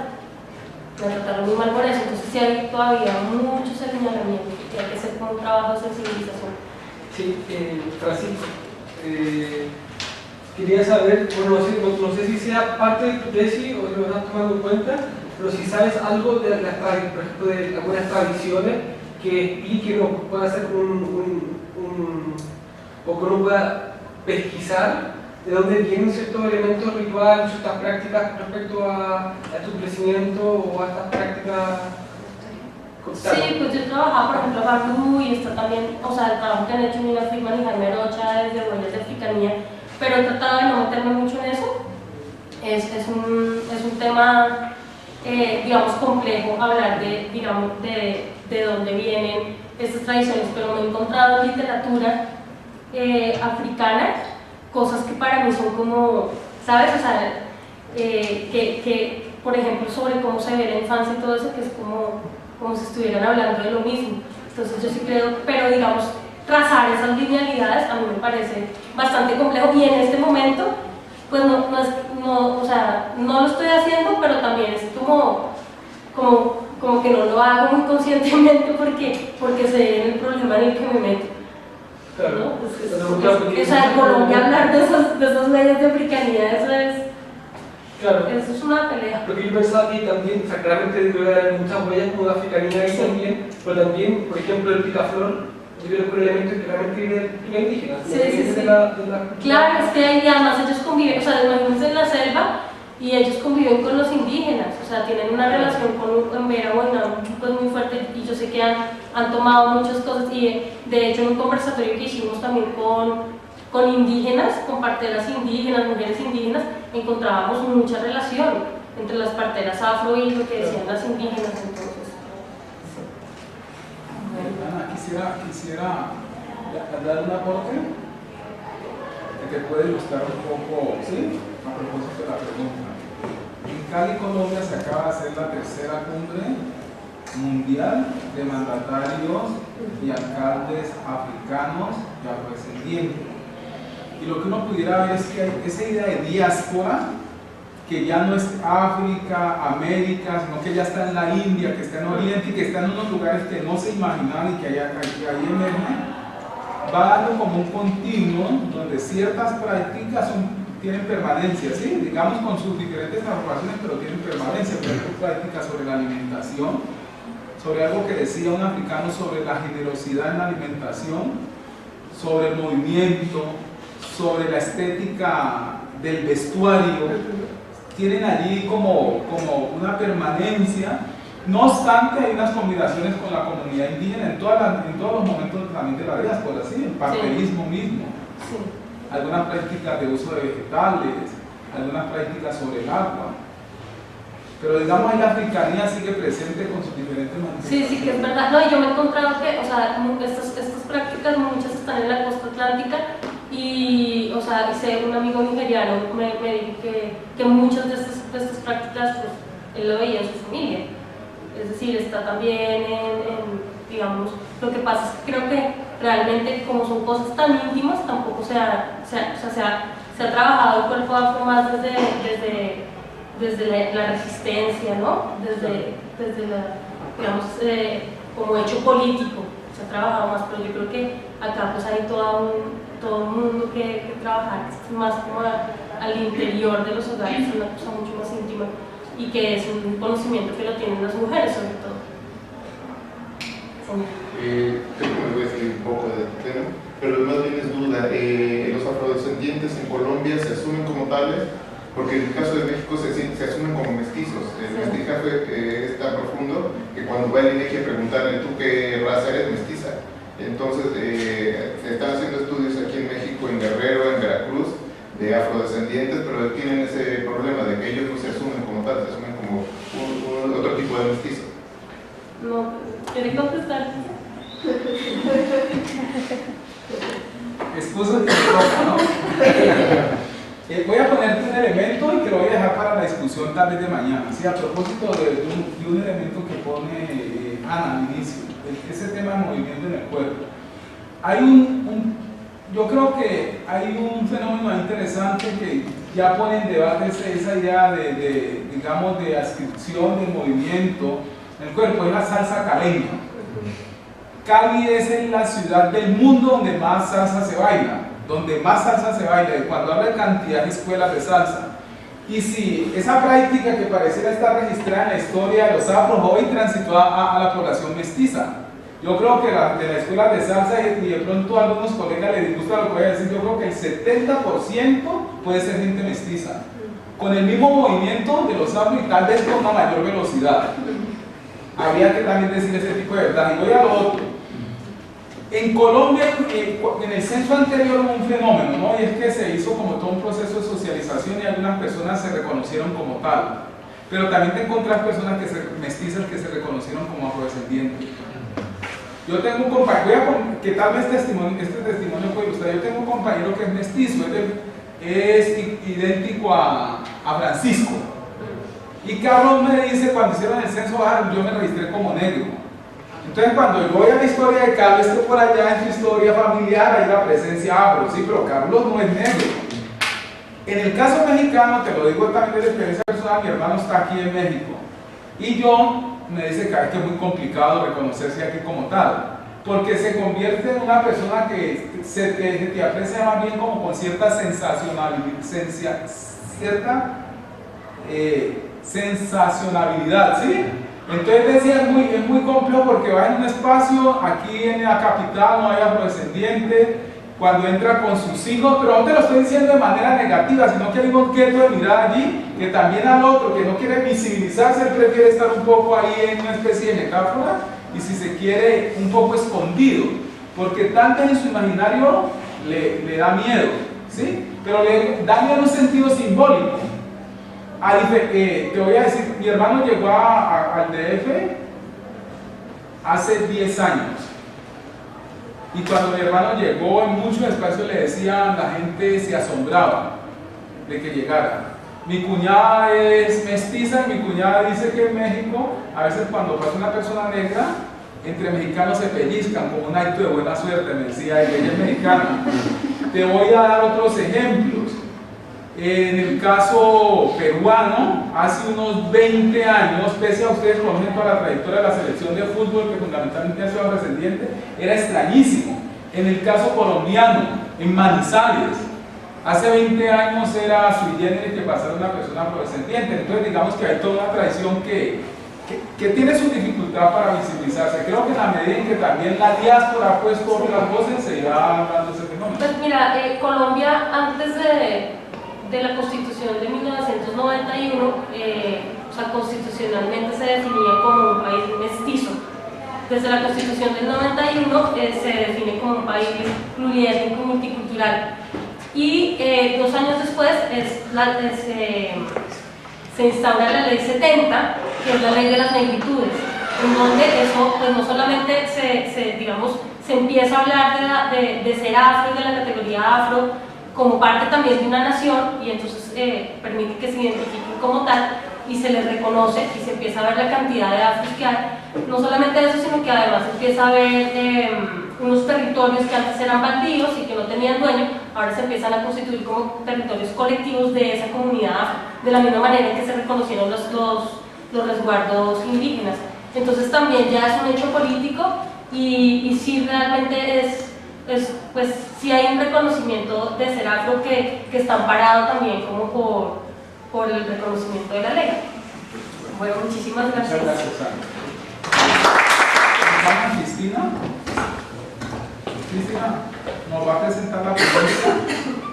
La trataron muy mal por eso, entonces sí hay todavía muchos señalamientos que hay que hacer con un trabajo de sensibilización. Sí, Francisco, quería saber, bueno, no sé si sea parte de tu tesis o si lo estás tomando en cuenta, pero si sabes algo de las por ejemplo, de algunas tradiciones que expliquen o pueda hacer o que uno pueda pesquisar de dónde vienen ciertos elementos rituales, ciertas prácticas respecto a tu crecimiento o a estas prácticas. Sí, pues yo trabajaba, por ejemplo, Bambú y está también, o sea, el trabajo que han hecho Nina Friedman y Jaime Rocha desde Huellas de Africanía, pero he tratado de no meterme mucho en eso. Es un tema, digamos, complejo hablar de dónde vienen estas tradiciones, pero me he encontrado en literatura africana cosas que para mí son como, ¿sabes? O sea, que por ejemplo, sobre cómo se ve la infancia y todo eso, que es como si estuvieran hablando de lo mismo. Entonces yo sí creo, pero digamos, trazar esas linealidades a mí me parece bastante complejo y en este momento, pues o sea, no lo estoy haciendo, pero también es como que no lo hago muy conscientemente porque sé el problema en el que me meto. Claro. ¿No? O sea, en Colombia hablar de esos medios de africanidad, claro. Eso es una pelea. Porque yo pensaba que también, o sea, claramente debe haber muchas huellas como de africanidad ahí también, pero también, por ejemplo, el picaflor, yo creo que es un elemento que claramente viene de la indígena. Sí. Claro, es que ahí además ellos conviven, o sea, imagínense en la selva y ellos conviven con los indígenas, o sea, tienen una relación con Vera pues muy fuerte y yo sé que han tomado muchas cosas y de hecho en un conversatorio que hicimos también con indígenas, con parteras indígenas, mujeres indígenas, encontrábamos mucha relación entre las parteras afro y lo que decían las indígenas entonces. Ana, quisiera dar un aporte que puede ilustrar un poco, ¿sí? A propósito de la pregunta. En Cali, Colombia, se acaba de hacer la tercera cumbre mundial de mandatarios y alcaldes africanos y afrodescendientes. Y lo que uno pudiera ver es que hay esa idea de diáspora, que ya no es África, América, sino que ya está en la India, que está en Oriente y que está en unos lugares que no se imaginaban y que ahí emergen, va dando como un continuo donde ciertas prácticas tienen permanencia, ¿sí? Digamos con sus diferentes transformaciones, pero tienen permanencia. Por ejemplo, prácticas sobre la alimentación, sobre algo que decía un africano sobre la generosidad en la alimentación, sobre el movimiento, sobre la estética del vestuario, tienen allí como una permanencia. No obstante, hay unas combinaciones con la comunidad indígena en todos los momentos también de la diáspora, ¿sí? El parterismo mismo, Sí. algunas prácticas de uso de vegetales, algunas prácticas sobre el agua. Pero digamos ahí la africanía sigue presente con sus diferentes manifestaciones. Sí, que es verdad. No, y yo me he encontrado que, o sea, estas prácticas muchas están en la costa atlántica y, o sea, un amigo nigeriano me dijo que muchas de estas prácticas, pues, él lo veía en su familia. Es decir, está también digamos, lo que pasa es que creo que realmente como son cosas tan íntimas, tampoco se ha trabajado el cuerpo afro más desde la resistencia, ¿no? Desde la, digamos, como hecho político, se ha trabajado más, pero yo creo que acá pues hay todo un mundo que trabajar, más como al interior de los hogares, una cosa mucho más íntima y que es un conocimiento que lo tienen las mujeres sobre todo. Creo que me voy a salir un poco del tema, pero más bien es duda. Los afrodescendientes afrodescendientes en Colombia se asumen como tales, porque en el caso de México se asumen como mestizos. El mestizaje es tan profundo que cuando va el INEGI a preguntarle tú qué raza eres, mestiza. Entonces se están haciendo estudios aquí en México, en Guerrero, en Veracruz, de afrodescendientes, pero tienen ese problema de que ellos no se asumen como tal, se asumen como otro tipo de mestizo. No, ¿quieres contestar? Excusa y ¿no? Voy a ponerte un elemento y que lo voy a dejar para la discusión tal vez de mañana. Sí, a propósito de un elemento que pone Ana al inicio, ese tema de movimiento en el cuerpo. Hay yo creo que hay un fenómeno interesante que ya pone en debate esa idea digamos, de adscripción del movimiento en el cuerpo, es la salsa caleña. Cali es la ciudad del mundo donde más salsa se baila, y cuando habla de cantidad de escuelas de salsa. Y si esa práctica que pareciera estar registrada en la historia de los afros hoy transitó a la población mestiza. Yo creo que de la escuela de salsa, y de pronto a algunos colegas les disgusta lo que voy a decir, yo creo que el 70% puede ser gente mestiza, con el mismo movimiento de los afros y tal vez con una mayor velocidad. Habría que también decir ese tipo de verdad. Y voy a lo otro. En Colombia, en el censo anterior hubo un fenómeno, ¿no? Y es que se hizo como todo un proceso de socialización y algunas personas se reconocieron como tal. Pero también te encontrás personas mestizas que se reconocieron como afrodescendientes. Yo tengo un compañero, que tal vez este testimonio puede ilustrar. Yo tengo un compañero que es mestizo, es idéntico a Francisco. Y Carlos me dice, cuando hicieron el censo, yo me registré como negro. Entonces, cuando yo voy a la historia de Carlos, es que por allá en su historia familiar hay la presencia afro, sí, pero Carlos no es negro. En el caso mexicano, te lo digo también de experiencia personal, mi hermano está aquí en México. Y me dice que es muy complicado reconocerse aquí como tal, porque se convierte en una persona que te aprecia más bien como con cierta sensacionalidad, ¿sí? Entonces decía, es muy complejo porque va en un espacio, aquí en la capital no hay afrodescendientes, cuando entra con sus hijos, pero no te lo estoy diciendo de manera negativa, sino que hay un objeto de mirada allí, que también al otro, que no quiere visibilizarse, él prefiere estar un poco ahí en una especie de metáfora, y si se quiere, un poco escondido, porque tanto en su imaginario le da miedo, ¿sí? Pero le da miedo en un sentido simbólico. Te voy a decir, mi hermano llegó al DF hace 10 años. Y cuando mi hermano llegó, en muchos espacios le decían, la gente se asombraba de que llegara. Mi cuñada es mestiza y mi cuñada dice que en México, a veces cuando pasa una persona negra, entre mexicanos se pellizcan como un acto de buena suerte, me decía ella es mexicana. Te voy a dar otros ejemplos. En el caso peruano, hace unos 20 años, pese a ustedes conocen toda la trayectoria de la selección de fútbol, que fundamentalmente ha sido afrodescendiente, era extrañísimo. En el caso colombiano, en Manizales, hace 20 años era sui generis que pasara una persona afrodescendiente. Entonces digamos que hay toda una tradición que tiene su dificultad para visibilizarse. Creo que en la medida en que también la diáspora ha puesto otras voces, se irá hablando de ese fenómeno. Pues mira, Colombia antes de la Constitución de 1991, o sea, constitucionalmente se definía como un país mestizo. Desde la Constitución del 91 se define como un país pluriétnico y multicultural. Y 2 años después se instaura la Ley 70, que es la Ley de las Negritudes, en donde eso pues, no solamente se empieza a hablar de ser afro y de la categoría afro, como parte también de una nación, y entonces permite que se identifiquen como tal y se les reconoce y se empieza a ver la cantidad de afros que hay. No solamente eso, sino que además empieza a haber unos territorios que antes eran baldíos y que no tenían dueño, ahora se empiezan a constituir como territorios colectivos de esa comunidad afro, de la misma manera en que se reconocieron los resguardos indígenas. Entonces también ya es un hecho político y sí realmente pues sí hay un reconocimiento de ser afro que está amparado también como por el reconocimiento de la ley. Bueno, muchísimas gracias. Muchas gracias, Ana. Cristina nos va a presentar la propuesta,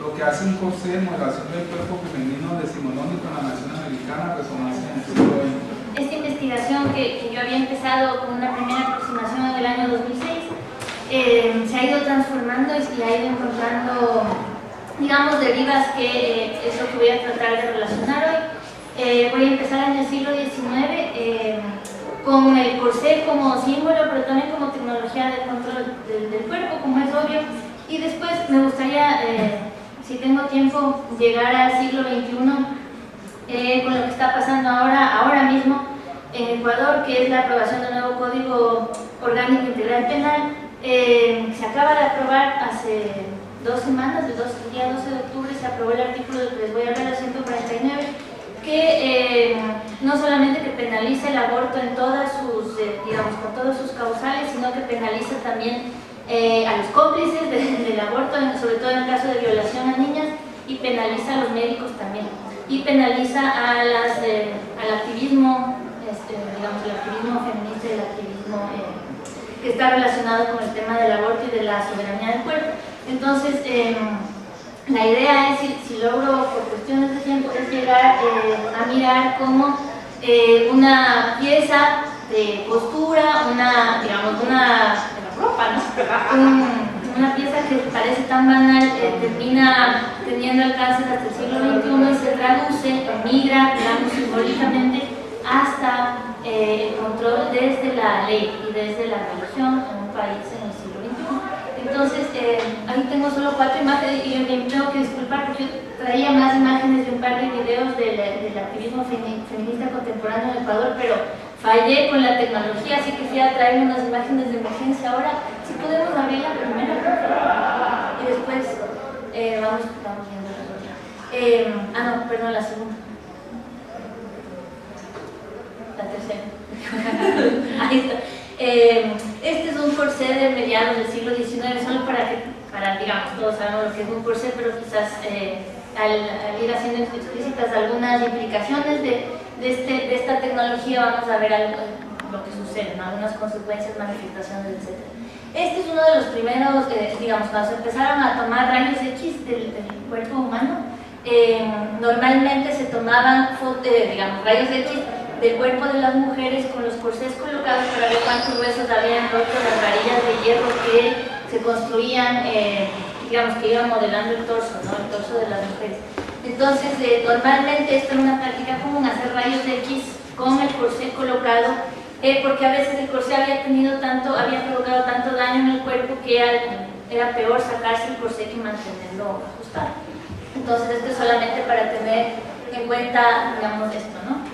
lo que que hace un corsé de modelación del cuerpo femenino decimonónico en la nación americana, resonancia en el siglo XX. Esta investigación que yo había empezado con una primera aproximación en el año 2006 se ha ido transformando y ha ido encontrando, digamos, derivas que es lo que voy a tratar de relacionar hoy. Voy a empezar en el siglo XIX con el corsé como símbolo, pero también como tecnología de control del cuerpo, como es obvio, y después me gustaría, si tengo tiempo, llegar al siglo XXI con lo que está pasando ahora mismo en Ecuador, que es la aprobación del nuevo Código Orgánico Integral Penal. Se acaba de aprobar hace 2 semanas, el día 12 de octubre se aprobó el artículo del que les voy a hablar, el 149, que no solamente que penaliza el aborto en todas sus, digamos, con todos sus causales, sino que penaliza también a los cómplices del aborto, sobre todo en el caso de violación a niñas, y penaliza a los médicos también, y penaliza al activismo, digamos, el activismo feminista y el activismo que está relacionado con el tema del aborto y de la soberanía del cuerpo. Entonces, la idea es, si logro por cuestiones de tiempo, es llegar a mirar como una pieza de costura, digamos, una ropa, ¿no? Una pieza que parece tan banal, termina teniendo alcances hasta el siglo XXI y se traduce, migra, digamos, simbólicamente hasta el control desde la ley y desde la religión en un país en el siglo XXI. Entonces, ahí tengo solo 4 imágenes y yo me tengo que disculpar porque yo traía más imágenes de un par de videos del activismo feminista contemporáneo en Ecuador, pero fallé con la tecnología, así que fui a traer unas imágenes de emergencia. Ahora, si podemos abrir la primera y después vamos viendo la otra. No, perdón, la segunda. La tercera. Ahí está. Este es un corsé de mediados del siglo XIX, solo para digamos, todos sabemos lo que es un corsé, pero quizás al ir haciendo explícitas algunas implicaciones de esta tecnología, vamos a ver lo que sucede, ¿no? Algunas consecuencias, manifestaciones, etc. Este es uno de los primeros, digamos, cuando se empezaron a tomar rayos X del cuerpo humano, normalmente se tomaban digamos, rayos X del cuerpo de las mujeres con los corsés colocados para ver cuántos huesos habían roto las varillas de hierro que se construían, digamos, que iban modelando el torso, ¿no? El torso de las mujeres. Entonces, normalmente esto era una práctica común, hacer rayos X con el corsé colocado, porque a veces el corsé había provocado tanto daño en el cuerpo que era peor sacarse el corsé que mantenerlo ajustado. Entonces, esto es solamente para tener en cuenta, digamos, esto, ¿no?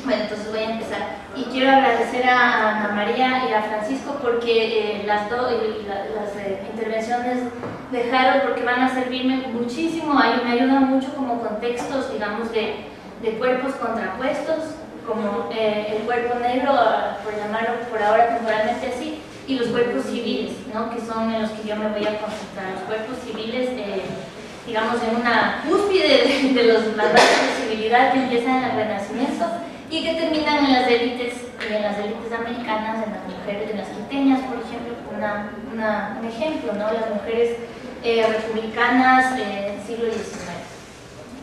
Bueno, entonces voy a empezar. Y quiero agradecer a Ana María y a Francisco porque las intervenciones de Harold, porque van a servirme muchísimo, me ayudan mucho como contextos, digamos, de cuerpos contrapuestos, como el cuerpo negro, por llamarlo por ahora temporalmente así, y los cuerpos civiles, ¿no? Que son en los que yo me voy a concentrar. Los cuerpos civiles, digamos, en una cúspide de los mandatos de civilidad que empiezan en el Renacimiento y que terminan en las élites americanas, en las mujeres, en las quiteñas, por ejemplo, un ejemplo, ¿no? Las mujeres republicanas del siglo XIX.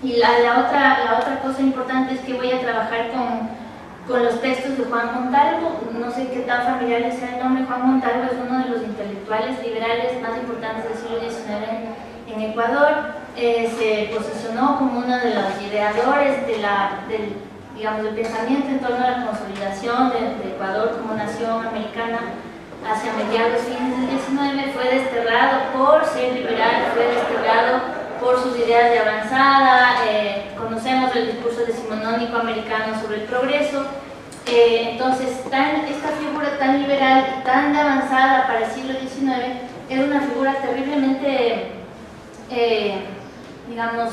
Y la otra cosa importante es que voy a trabajar con los textos de Juan Montalvo. No sé qué tan familiar les sea el nombre. Juan Montalvo es uno de los intelectuales liberales más importantes del siglo XIX en Ecuador. Se posicionó como uno de los ideadores del pensamiento en torno a la consolidación de Ecuador como nación americana hacia mediados fines del XIX. Fue desterrado por ser liberal, fue desterrado por sus ideas de avanzada. Conocemos el discurso decimonónico americano sobre el progreso. Entonces, esta figura tan liberal y tan de avanzada para el siglo XIX era una figura terriblemente, digamos,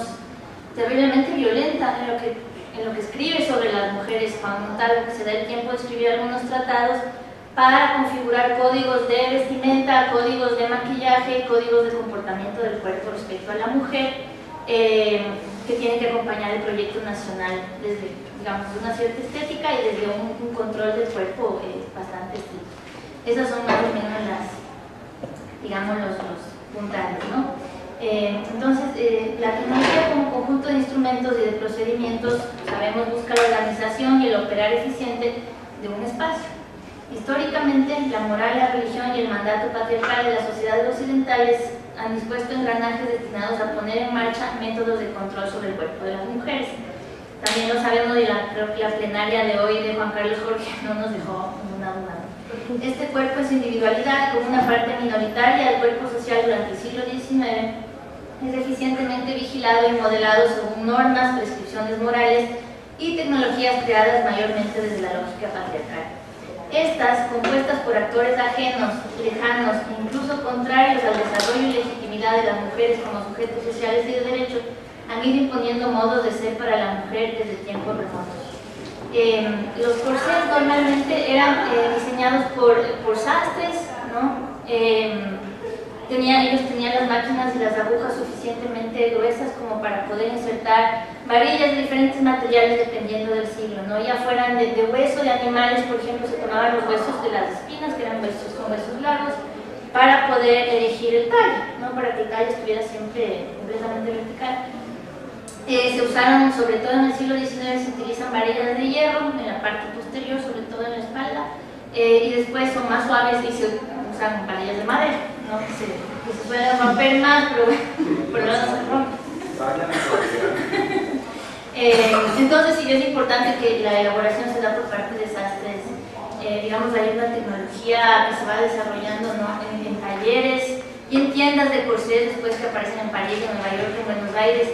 terriblemente violenta en lo que escribe sobre las mujeres. Juan Montalvo, que se da el tiempo de escribir algunos tratados para configurar códigos de vestimenta, códigos de maquillaje, códigos de comportamiento del cuerpo respecto a la mujer, que tienen que acompañar el proyecto nacional desde, digamos, una cierta estética y desde un control del cuerpo bastante estricto. Esas son más o menos los puntales, ¿no? Entonces, la tecnología como conjunto de instrumentos y de procedimientos, sabemos, busca la organización y el operar eficiente de un espacio. Históricamente, la moral, la religión y el mandato patriarcal de las sociedades occidentales han dispuesto engranajes destinados a poner en marcha métodos de control sobre el cuerpo de las mujeres. También lo sabemos y creo que la plenaria de hoy de Juan Carlos Jorge no nos dejó ninguna duda. Este cuerpo en su individualidad, como una parte minoritaria del cuerpo social durante el siglo XIX, es eficientemente vigilado y modelado según normas, prescripciones morales y tecnologías creadas mayormente desde la lógica patriarcal. Estas, compuestas por actores ajenos, lejanos e incluso contrarios al desarrollo y legitimidad de las mujeres como sujetos sociales y de derechos, han ido imponiendo modos de ser para la mujer desde tiempos remotos. Los corsés normalmente eran diseñados por sastres, ¿no? Ellos tenían las máquinas y las agujas suficientemente gruesas como para poder insertar varillas de diferentes materiales dependiendo del siglo, ¿no? Ya fueran de hueso de animales, por ejemplo, se tomaban los huesos de las espinas, que eran huesos con huesos largos, para poder erigir el tallo, ¿no? Para que el tallo estuviera siempre completamente vertical. Se usaron, sobre todo en el siglo XIX, se utilizan varillas de hierro en la parte posterior, sobre todo en la espalda, y después son más suaves y se usan varillas de madera, ¿no? que se suelen romper más, pero bueno, por lo menos se rompen. Entonces sí es importante que la elaboración se da por parte de sastres. Digamos, hay una tecnología que se va desarrollando, ¿no? en talleres y en tiendas de corsés después que aparecen en París, en Nueva York, en Buenos Aires,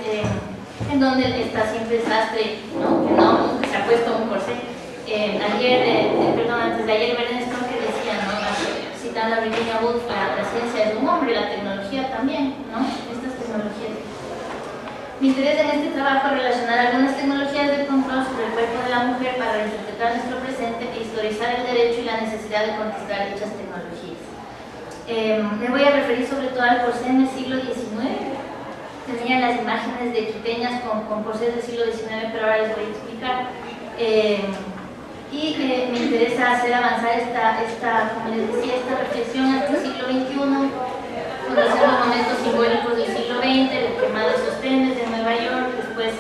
en donde está siempre el sastre, ¿no? Que se ha puesto un corsé. Antes de ayer Berenice Stroker decía, ¿no? Citando a Virginia Woolf, la ciencia es un hombre, la tecnología también, ¿no? Estas tecnologías. Mi interés en este trabajo es relacionar algunas tecnologías de control sobre el cuerpo de la mujer para interpretar nuestro presente e historizar el derecho y la necesidad de contestar dichas tecnologías. Me voy a referir sobre todo al corsé en el siglo XIX. Tenía las imágenes de quiteñas con corsés del siglo XIX, pero ahora les voy a explicar. Me interesa hacer avanzar como les decía, esta reflexión hasta el siglo XXI, conocer los momentos simbólicos del siglo XX, el quema de sostenes de Nueva York, después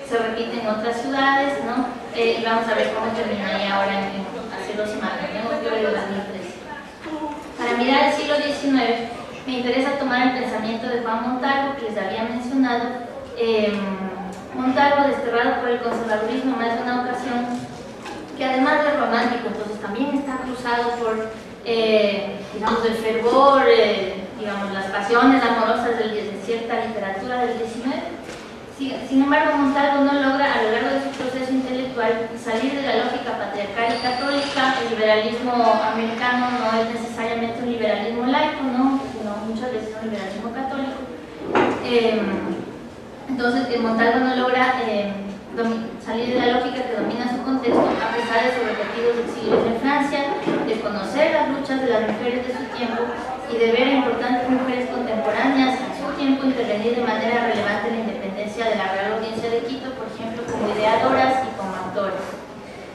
se repite en otras ciudades, ¿no? Y vamos a ver cómo terminaría ahora hace 2 semanas, en octubre de 2013. Para mirar el siglo XIX, me interesa tomar el pensamiento de Juan Montalvo, que les había mencionado. Montalvo, desterrado por el conservadurismo más de una ocasión, que además de romántico, entonces también está cruzado por, digamos, el fervor, digamos, las pasiones amorosas de cierta literatura del XIX. Sin embargo, Montalvo no logra, a lo largo de su proceso intelectual, salir de la lógica patriarcal y católica. El liberalismo americano no es necesariamente un liberalismo laico, ¿no? Sino muchas veces un liberalismo católico. Entonces, Montalvo no logra salir de la lógica que domina su contexto, a pesar de sus repetidos exilios en Francia, de conocer las luchas de las mujeres de su tiempo y de ver a importantes mujeres contemporáneas en su tiempo intervenir de manera relevante en la independencia de la Real Audiencia de Quito, por ejemplo, como ideadoras y como autores.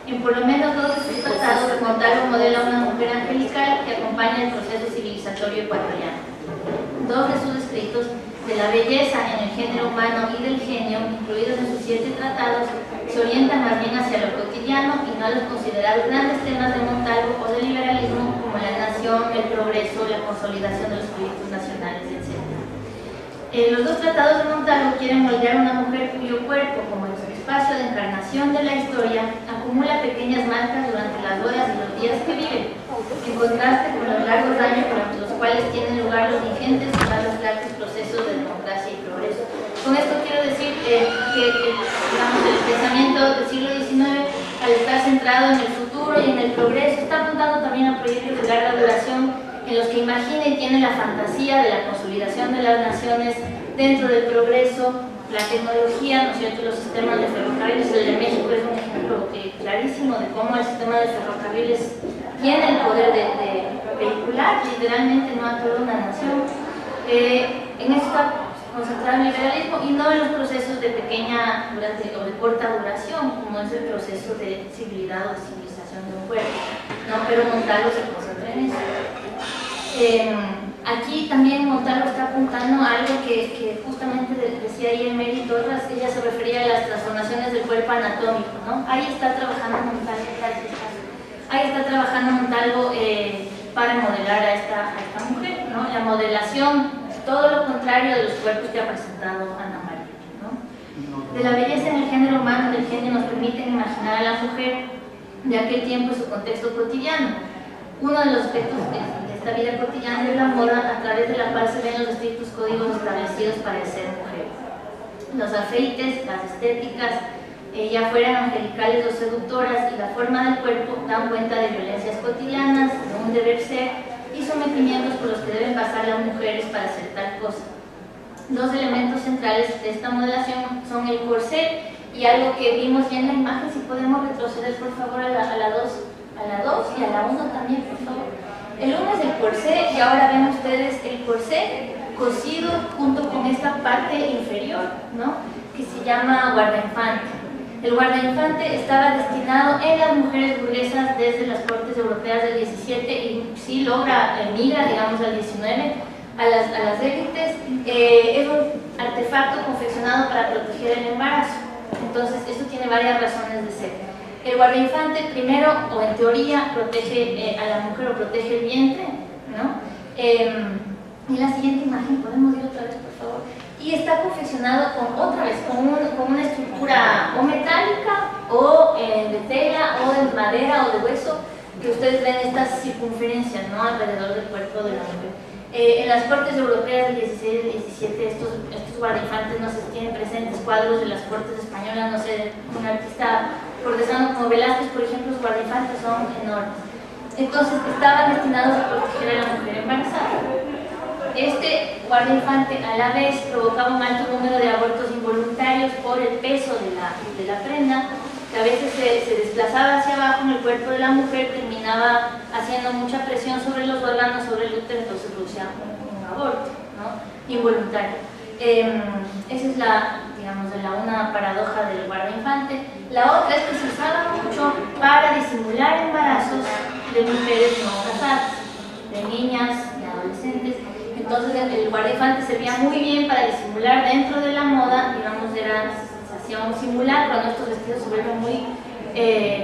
En por lo menos 2 de sus tratados, Montalvo modela una mujer angelical que acompaña el proceso civilizatorio ecuatoriano. 2 de sus escritos, de la belleza en el género humano y del genio, incluidos en sus 7 tratados, se orientan más bien hacia lo cotidiano y no a los considerados grandes temas de Montalvo o del liberalismo como la nación, el progreso, la consolidación de los proyectos nacionales, etc. Los 2 tratados de Montalvo quieren moldear una mujer cuyo cuerpo, como el espacio de encarnación de la historia, acumula pequeñas marcas durante las horas y los días que vive, en contraste con los largos años durante los cuales tienen lugar los ingentes y más lácteos procesos de democracia y progreso. Con esto quiero decir que digamos, el pensamiento del siglo XIX, al estar centrado en el futuro y en el progreso, está apuntando también a proyectos de larga duración en los que imagina y tiene la fantasía de la consolidación de las naciones dentro del progreso, la tecnología, ¿no es cierto?, los sistemas de ferrocarriles. El de México es un ejemplo clarísimo de cómo el sistema de ferrocarriles tiene el poder de vehicular literalmente, no a toda una nación. En esto está concentrado el liberalismo y no en los procesos de pequeña o de corta duración, como es el proceso de civilidad o de civilización de un pueblo, ¿no? Pero Montalvo se concentra en eso. Aquí también Montalvo está apuntando a algo que que justamente decía ahí Emery Torres, ella se refería a las transformaciones del cuerpo anatómico, ¿no? Ahí está trabajando Montalvo, ahí está trabajando Montalvo para modelar a esta mujer, ¿no? La modelación, todo lo contrario de los cuerpos que ha presentado Ana María, ¿no? De la belleza en el género humano del genio nos permiten imaginar a la mujer de aquel tiempo y su contexto cotidiano. Uno de los aspectos de esta vida cotidiana es la moda, a través de la cual se ven los estrictos códigos establecidos para el ser mujer. Los afeites, las estéticas, ya fueran angelicales o seductoras, y la forma del cuerpo dan cuenta de violencias cotidianas, de un deber ser y sometimientos por los que deben pasar las mujeres para hacer tal cosa. Dos elementos centrales de esta modelación son el corset y algo que vimos ya en la imagen. Si podemos retroceder por favor a la 2 y a la 1 también, por favor. El 1 es el corset, y ahora ven ustedes el corset cosido junto con esta parte inferior, ¿no? Que se llama guardainfante. El guardainfante estaba destinado en las mujeres burguesas desde las cortes europeas del 17 y sí migra, digamos, al 19, a las élites. Es un artefacto confeccionado para proteger el embarazo. Entonces, esto tiene varias razones de ser. El guardainfante, primero, o en teoría, protege a la mujer o protege el vientre, ¿no? En la siguiente imagen, ¿podemos ir otra vez, por favor? Y está confeccionado con una estructura o metálica, o de tela, o de madera, o de hueso, que ustedes ven estas circunferencias, ¿no?, alrededor del cuerpo de la mujer. En las cortes europeas del 16 y del 17, estos guardainfantes no se tienen presentes. Cuadros de las cortes españolas, no sé, un artista cortesano como Velázquez, por ejemplo, los guardainfantes son enormes. Entonces, estaban destinados a proteger a la mujer embarazada. Este guardainfante a la vez provocaba un alto número de abortos involuntarios por el peso de la prenda, que a veces se desplazaba hacia abajo en el cuerpo de la mujer, terminaba haciendo mucha presión sobre los órganos, sobre el útero, entonces producía un aborto, ¿no?, involuntario. Esa es una paradoja del guardainfante. La otra es que se usaba mucho para disimular embarazos de mujeres no casadas, de niñas, de adolescentes. Entonces el guardainfante servía muy bien para disimular dentro de la moda, digamos, se hacía un simulacro, cuando estos vestidos se vuelven muy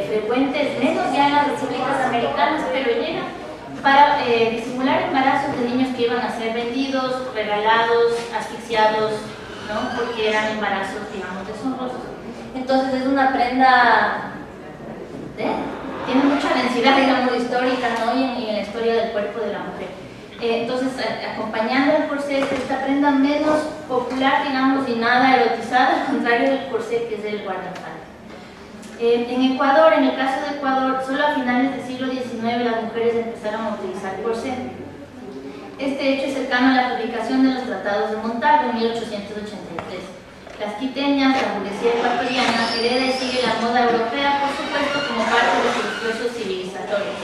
frecuentes, menos ya en las repúblicas americanas, pero llega para disimular embarazos de niños que iban a ser vendidos, regalados, asfixiados, ¿no?, porque eran embarazos, digamos, deshonrosos. Entonces es una prenda, tiene mucha densidad, digamos, histórica, ¿no?, y en la historia del cuerpo de la mujer. Entonces, acompañando el corset, esta prenda menos popular, digamos, y nada erotizada, al contrario del corset, que es el guardainfante. En Ecuador, en el caso de Ecuador, solo a finales del siglo XIX las mujeres empezaron a utilizar corset. Este hecho es cercano a la publicación de los tratados de Montalvo en 1883. Las quiteñas, la burguesía ecuatoriana, hereda y sigue la moda europea, por supuesto, como parte de sus esfuerzos civilizatorios.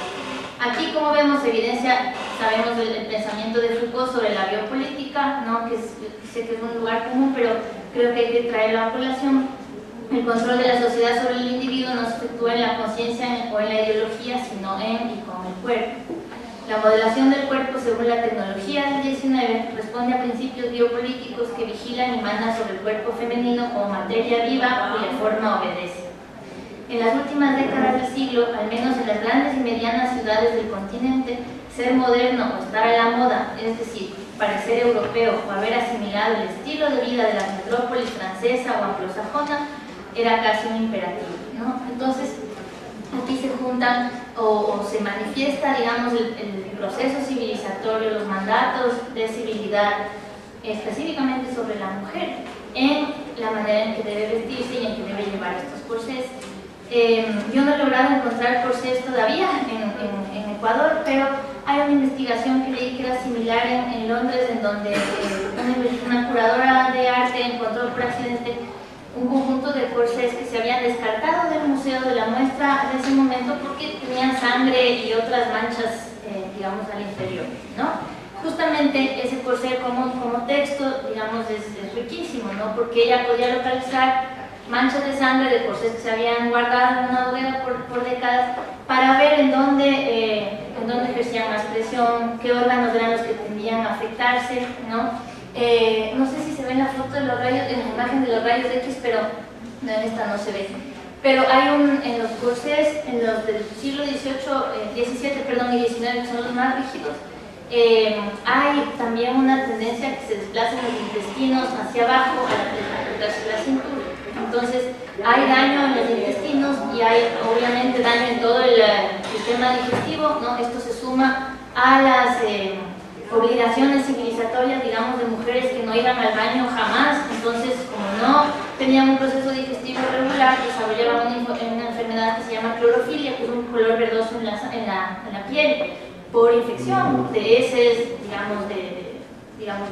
Aquí, como vemos, sabemos del pensamiento de Foucault sobre la biopolítica, ¿no?, que sé que es un lugar común, pero creo que hay que traerlo a colación. El control de la sociedad sobre el individuo no se efectúa en la conciencia o en la ideología, sino en y con el cuerpo. La modelación del cuerpo, según la tecnología del 19, responde a principios biopolíticos que vigilan y mandan sobre el cuerpo femenino como materia viva cuya forma obedece. En las últimas décadas del siglo, al menos en las grandes y medianas ciudades del continente, ser moderno o estar a la moda, es decir, parecer europeo o haber asimilado el estilo de vida de la metrópolis francesa o anglosajona, era casi un imperativo, ¿no? Entonces, aquí se juntan o se manifiesta, digamos, el proceso civilizatorio, los mandatos de civilidad, específicamente sobre la mujer, en la manera en que debe vestirse y en que debe llevar estos corsés. Yo no he logrado encontrar corsés todavía en Ecuador, pero hay una investigación que leí que era similar en Londres, en donde una curadora de arte encontró por accidente un conjunto de corsés que se habían descartado del museo de la muestra de ese momento porque tenían sangre y otras manchas, digamos, al interior, ¿no? Justamente ese corsé como texto, digamos, es riquísimo, ¿no?, porque ella podía localizar manchas de sangre de corsés que se habían guardado en una bodega por décadas para ver en dónde ejercían más presión, qué órganos eran los que tendían a afectarse, ¿no? No sé si los rayos, en la imagen de los rayos X, pero no, en esta no se ve. Pero hay en los corsés, en los del siglo XVII, perdón, y XIX, que son los más rígidos, hay también una tendencia que se desplacen los intestinos hacia abajo a la cintura. Entonces, hay daño en los intestinos y hay obviamente daño en todo el sistema digestivo, ¿no? Esto se suma a las obligaciones civilizatorias, digamos, de mujeres que no iban al baño jamás. Entonces, como no tenían un proceso digestivo regular, desarrollaban una enfermedad que se llama clorofilia, que es un color verdoso en la piel, por infección de heces, digamos,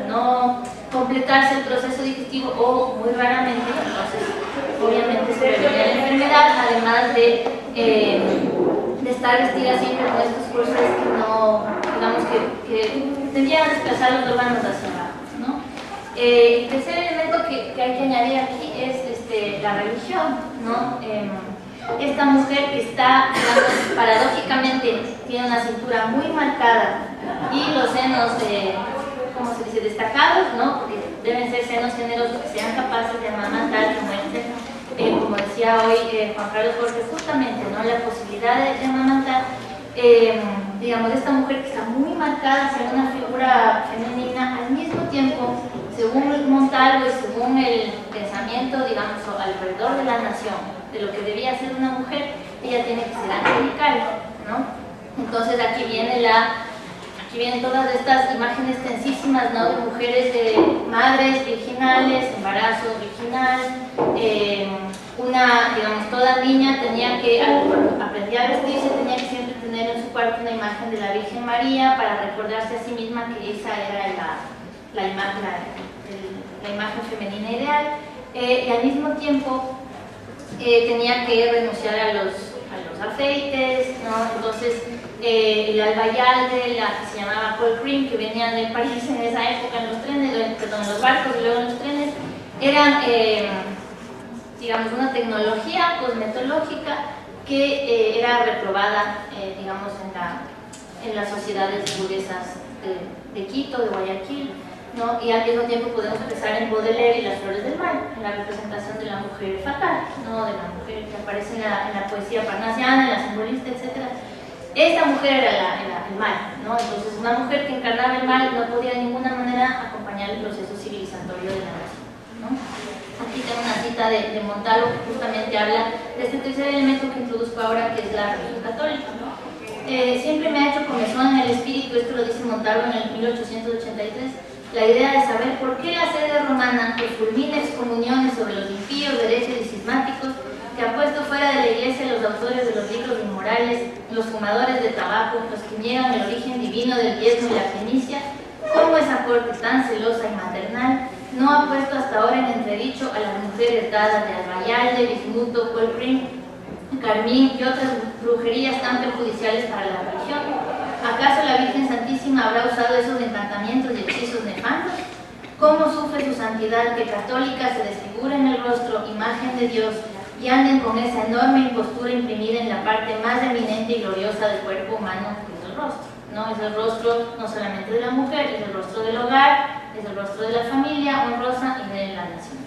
no completarse el proceso digestivo o muy raramente, entonces obviamente se prevenía la enfermedad, además de estar vestida siempre con estos corsés que no, digamos, que tendrían a desplazar los órganos hacia abajo, ¿no? El tercer elemento que hay que añadir aquí es la religión, ¿no? Esta mujer que está, digamos, paradójicamente tiene una cintura muy marcada y los senos, ¿cómo se dice?, destacados, ¿no? Porque deben ser senos generosos que sean capaces de amamantar, como decía hoy Juan Carlos Jorge, justamente, ¿no?, la posibilidad de amamantar. Digamos, esta mujer que está muy marcada hacia una figura femenina, al mismo tiempo, según Montalvo y según el pensamiento, digamos, alrededor de la nación, de lo que debía ser una mujer, ella tiene que ser angelical, ¿no? Entonces aquí vienen todas estas imágenes tensísimas, ¿no?, de mujeres, de madres virginales, embarazo virginal. Digamos, toda niña tenía que, cuando aprendía a vestirse, tenía que siempre tener en su cuarto una imagen de la Virgen María para recordarse a sí misma que esa era la imagen femenina ideal. Y al mismo tiempo tenía que renunciar a los aceites, ¿no? Entonces el albayalde, la que se llamaba cold cream, que venían de París en esa época en los trenes, perdón, en los barcos y luego en los trenes, eran digamos, una tecnología cosmetológica que era reprobada, digamos, en las sociedades burguesas de Quito, de Guayaquil, ¿no? Y al mismo tiempo podemos pensar en Baudelaire y las flores del mal, en la representación de la mujer fatal, ¿no?, de la mujer que aparece en la poesía parnasiana, en la simbolista, etc. Esta mujer era el mal, ¿no? Entonces una mujer que encarnaba el mal no podía de ninguna manera acompañar el proceso civilizatorio de la nación, ¿no? Aquí tengo una cita de Montalvo que justamente habla de este tercer elemento que introduzco ahora, que es la religión católica, ¿no? Siempre me ha hecho comezón en el espíritu, esto lo dice Montalvo en el 1883, la idea de saber por qué la sede romana, que fulmina excomuniones sobre los impíos, derechos y cismáticos, que ha puesto fuera de la iglesia los autores de los libros inmorales, los fumadores de tabaco, los que niegan el origen divino del diezmo y la primicia, cómo esa corte tan celosa y maternal no ha puesto hasta ahora en entredicho a las mujeres dadas de albayalde, bismuto, colprín, carmín y otras brujerías tan perjudiciales para la religión. ¿Acaso la Virgen Santísima habrá usado esos encantamientos y hechizos nefandos? ¿Cómo sufre su santidad que católica se desfigura en el rostro, imagen de Dios, y anden con esa enorme impostura imprimida en la parte más eminente y gloriosa del cuerpo humano, que es el rostro, ¿no? Es el rostro no solamente de la mujer, es el rostro del hogar, es el rostro de la familia honrosa y de la nación.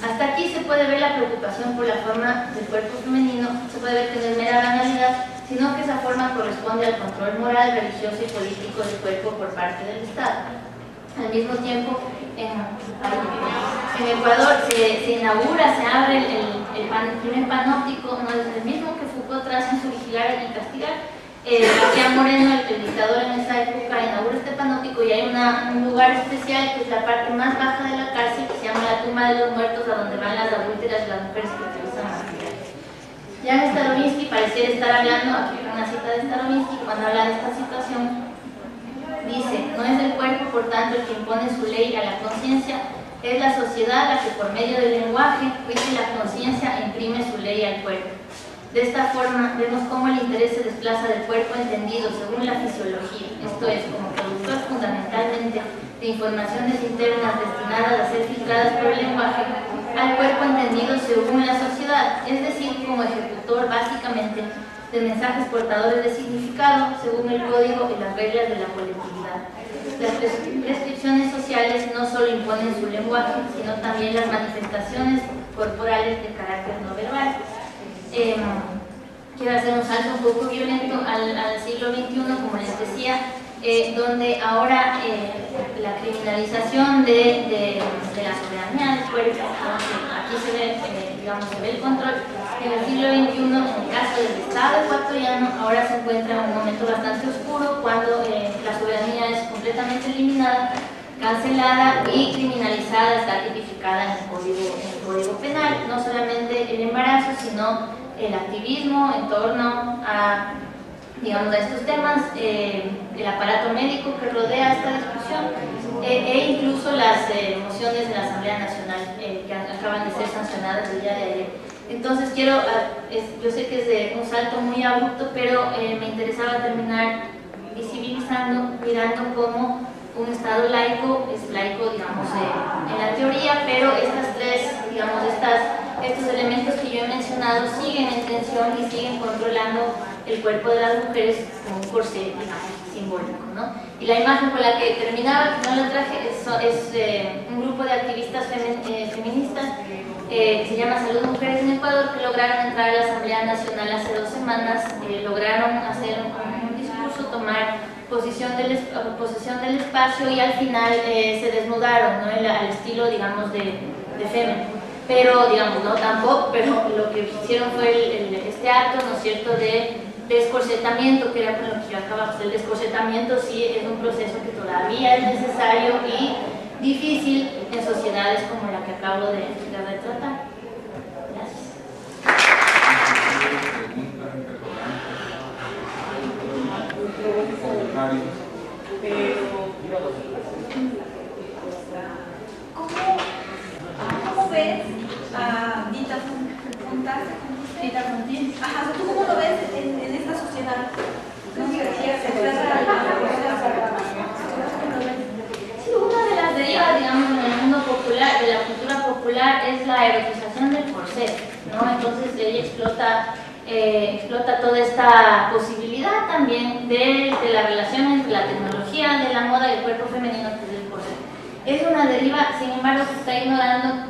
Hasta aquí se puede ver la preocupación por la forma del cuerpo femenino, se puede ver que no es mera banalidad, sino que esa forma corresponde al control moral, religioso y político del cuerpo por parte del Estado. Al mismo tiempo, en Ecuador se inaugura, se abre el primer panóptico, no es el mismo que Foucault traza en su Vigilar y Castigar. García Moreno, el dictador en esa época, inaugura este panóptico y hay un lugar especial que es la parte más baja de la cárcel, que se llama la tumba de los muertos, a donde van las adúlteras y las mujeres que utilizan maquillaje. Jan Starobinsky pareciera estar hablando, aquí hay una cita de Starobinsky, cuando habla de esta situación, dice: no es el cuerpo, por tanto, el que impone su ley a la conciencia, es la sociedad la que por medio del lenguaje, juicio y la conciencia imprime su ley al cuerpo. De esta forma, vemos cómo el interés se desplaza del cuerpo entendido según la fisiología, esto es, como productor fundamentalmente de informaciones internas destinadas a ser filtradas por el lenguaje, al cuerpo entendido según la sociedad, es decir, como ejecutor básicamente de mensajes portadores de significado según el código y las reglas de la colectividad. Las prescripciones sociales sociales no solo imponen su lenguaje, sino también las manifestaciones corporales de carácter no verbal. Quiero hacer un salto un poco violento al siglo XXI, como les decía, donde ahora la criminalización de la soberanía del cuerpo, aquí se ve, digamos, se ve el control. En el siglo XXI, en el caso del Estado ecuatoriano, ahora se encuentra en un momento bastante oscuro cuando la soberanía es completamente eliminada, cancelada y criminalizada, está tipificada en el Código Penal, no solamente el embarazo, sino el activismo en torno a, digamos, a estos temas, el aparato médico que rodea esta discusión e incluso las mociones de la Asamblea Nacional que acaban de ser sancionadas el día de ayer. Entonces yo sé que es de un salto muy abrupto, pero me interesaba terminar visibilizando, mirando cómo un Estado laico es laico, digamos, en la teoría, pero estas tres, digamos, estos elementos que yo he mencionado siguen en tensión y siguen controlando el cuerpo de las mujeres con un corsé, digamos, simbólico, ¿no? Y la imagen con la que terminaba, que no la traje, es un grupo de activistas feministas que se llama Salud Mujeres en Ecuador, que lograron entrar a la Asamblea Nacional hace 2 semanas, lograron hacer un discurso, tomar posesión del espacio y al final se desnudaron, ¿no? Al estilo, digamos, de Femen. Pero, digamos, no tampoco, pero lo que hicieron fue este acto, ¿no es cierto?, de descorsetamiento, que era con lo que yo acababa. El descorsetamiento sí es un proceso que todavía es necesario y difícil en sociedades como la que acabo de retratar. Gracias. ¿Cómo ves a Dita Fontín? Ajá, ¿tú cómo lo ves en esta sociedad? Sí, una de las derivas, digamos, en el mundo popular, de la cultura popular, es la erotización del corset, ¿no? Entonces ella explota toda esta posibilidad también de la relación entre la tecnología de la moda y el cuerpo femenino, que es el corset. Es una deriva, sin embargo, que está ignorando,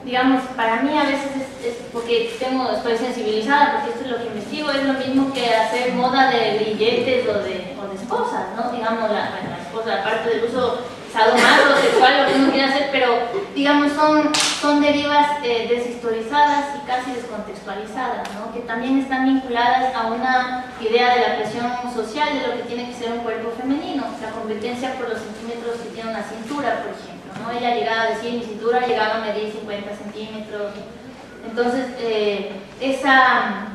digamos, para mí a veces es porque estoy sensibilizada, porque esto es lo que investigo, es lo mismo que hacer moda de grilletes o de esposas, ¿no? Digamos, la esposa, aparte del uso sadomaso, sexual, lo que uno quiere hacer, pero digamos son derivas deshistorizadas y casi descontextualizadas, ¿no? Que también están vinculadas a una idea de la presión social de lo que tiene que ser un cuerpo femenino, la competencia por los centímetros que tiene una cintura, por ejemplo, ¿no? Ella llegaba a decir, mi cintura llegaba a medir 50 centímetros, entonces esa,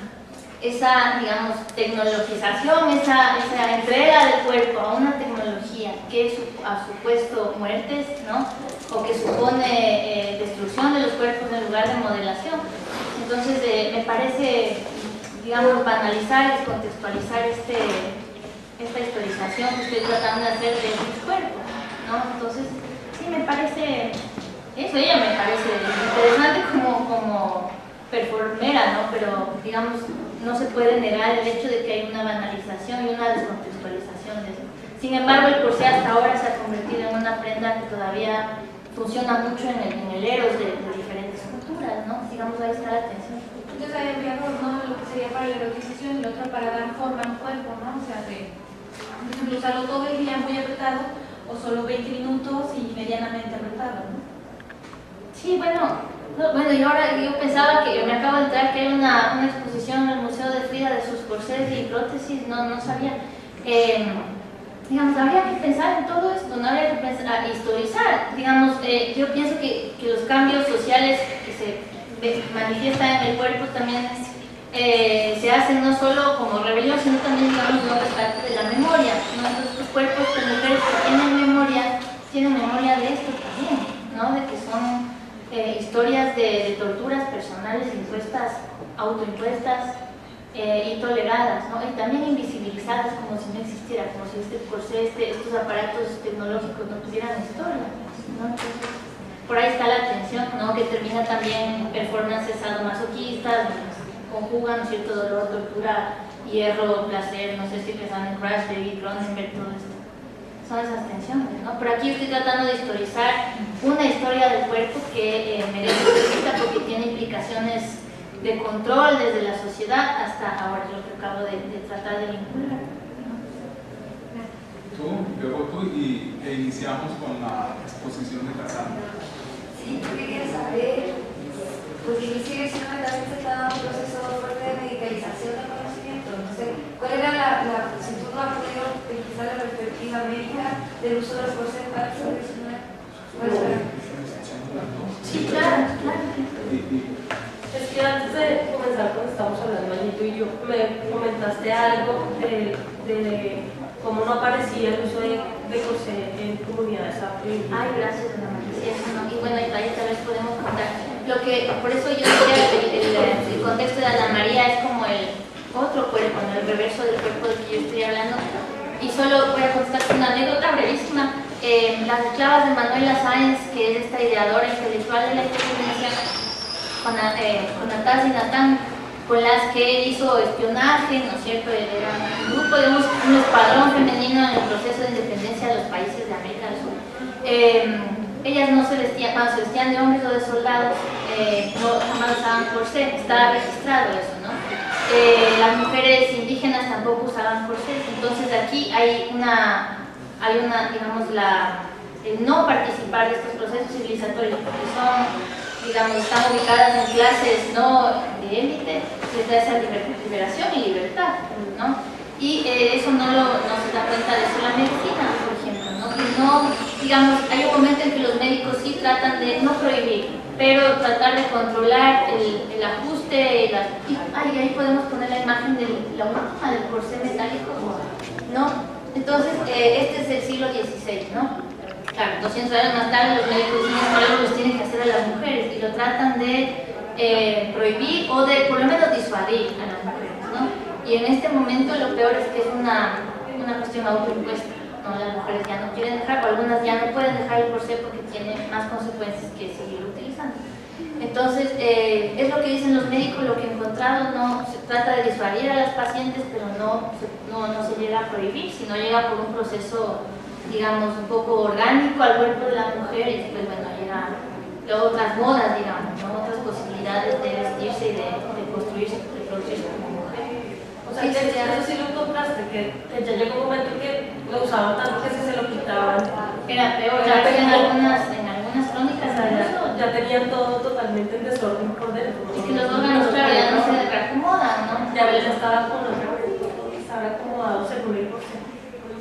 digamos, tecnologización, esa entrega del cuerpo a una tecnología que ha supuesto muertes, ¿no? O que supone destrucción de los cuerpos en lugar de modelación. Entonces me parece, digamos, banalizar y descontextualizar esta historización que estoy tratando de hacer de mis cuerpos, ¿no? Entonces, sí, me parece, ella me parece interesante como performera, ¿no? Pero, digamos, no se puede negar el hecho de que hay una banalización y una descontextualización de eso. Sin embargo, el corsé hasta ahora se ha convertido en una prenda que todavía funciona mucho en el eros de diferentes culturas, ¿no? Digamos, ahí está la tensión. Entonces hay un error, ¿no? Lo que sería para la erotización y lo otro para dar forma al cuerpo, ¿no? O sea, por ejemplo, usarlo todo el día muy apretado o solo 20 minutos y medianamente apretado, ¿no? Sí, bueno, y ahora yo pensaba que me acabo de enterar que hay una exposición en el Museo de Frida de sus corsés y prótesis, no sabía. Digamos, habría que pensar en todo esto, no habría que pensar, historizar. Digamos, yo pienso que los cambios sociales que se manifiestan en el cuerpo también se hacen no solo como rebelión, sino también, digamos, un rescate de la memoria, ¿no? Entonces, los cuerpos de mujeres que tienen memoria de esto también, ¿no? De que son historias de torturas personales impuestas, autoimpuestas y toleradas, ¿no? Y también invisibilizadas como si no existiera, como si este corsé, estos aparatos tecnológicos no tuvieran historia, ¿no? Entonces, por ahí está la tensión, ¿no? Que termina también en performances sadomasoquistas, conjugan, ¿no es cierto?, dolor, tortura, hierro, placer, no sé si pensaban en Crash, David Cronenberg, todo esto. son esas tensiones, ¿no? Pero aquí estoy tratando de historizar una historia del cuerpo que merece ser vista porque tiene implicaciones de control desde la sociedad hasta ahora, lo que acabo de tratar de vincular. Luego tú, e iniciamos con la exposición de Cassandra. Sí, yo quería saber, porque en mi dirección también se está dando un proceso fuerte de medicalización del conocimiento. No sé, ¿cuál era si tú no has podido pesquisar la perspectiva médica del uso de los corsés para el siglo XIX? Sí, claro, claro. Es que antes de comenzar, cuando estábamos hablando allí tú y yo, me comentaste algo de cómo no aparecía el uso de corsé en comunidades afro. Ay, gracias, Ana María. Sí, eso no. Y bueno, y tal vez podemos contar. Por eso yo diría el contexto de Ana María es como el otro cuerpo, ¿no? El reverso del cuerpo del que yo estoy hablando. Y solo voy a contarte una anécdota brevísima. Las esclavas de Manuela Sáenz, que es esta ideadora intelectual de la independencia, con Natás y Natán, con las que hizo espionaje, ¿no es cierto? Era un grupo, digamos, un escuadrón femenino en el proceso de independencia de los países de América del Sur. Ellas no se vestían, cuando se vestían de hombres o de soldados, no jamás usaban corsé, estaba registrado eso, ¿no? Las mujeres indígenas tampoco usaban corsés, entonces aquí hay una digamos, el no participar de estos procesos civilizatorios, porque digamos, están ubicadas en clases no de élite, les da esa liberación y libertad, ¿no? Y eso no se da cuenta de eso la medicina, por ejemplo, ¿no? Y no, digamos, hay un momento en que los médicos sí tratan de no prohibir, pero tratar de controlar el ajuste, y ahí podemos poner la imagen de la última del corsé metálico, ¿no? Entonces, este es el siglo XVI, ¿no? Claro, 200 años más tarde los médicos dicen que algo los tienen que hacer a las mujeres y lo tratan de prohibir o de por lo menos disuadir a las mujeres, ¿no? Y en este momento lo peor es que es una cuestión autoimpuesta, ¿no? Las mujeres ya no quieren dejar, o algunas ya no pueden dejar el corsé porque tiene más consecuencias que seguir utilizando. Entonces, es lo que dicen los médicos, lo que he encontrado, no se trata de disuadir a las pacientes, pero no se llega a prohibir, sino llega por un proceso, digamos, un poco orgánico al cuerpo de la mujer y después, bueno, llega otras modas, digamos, ¿no? Otras posibilidades de vestirse y de construirse, de producirse como mujer. O sea, eso sí lo encontraste, que ya llegó un momento que lo usaban tanto que se lo quitaban. Era peor, ya en algunas crónicas ya tenían todo totalmente en desorden por dentro. Es que los órganos, claro, ya no se reacomodan, ¿no? Ya estaba acomodado según el corsé.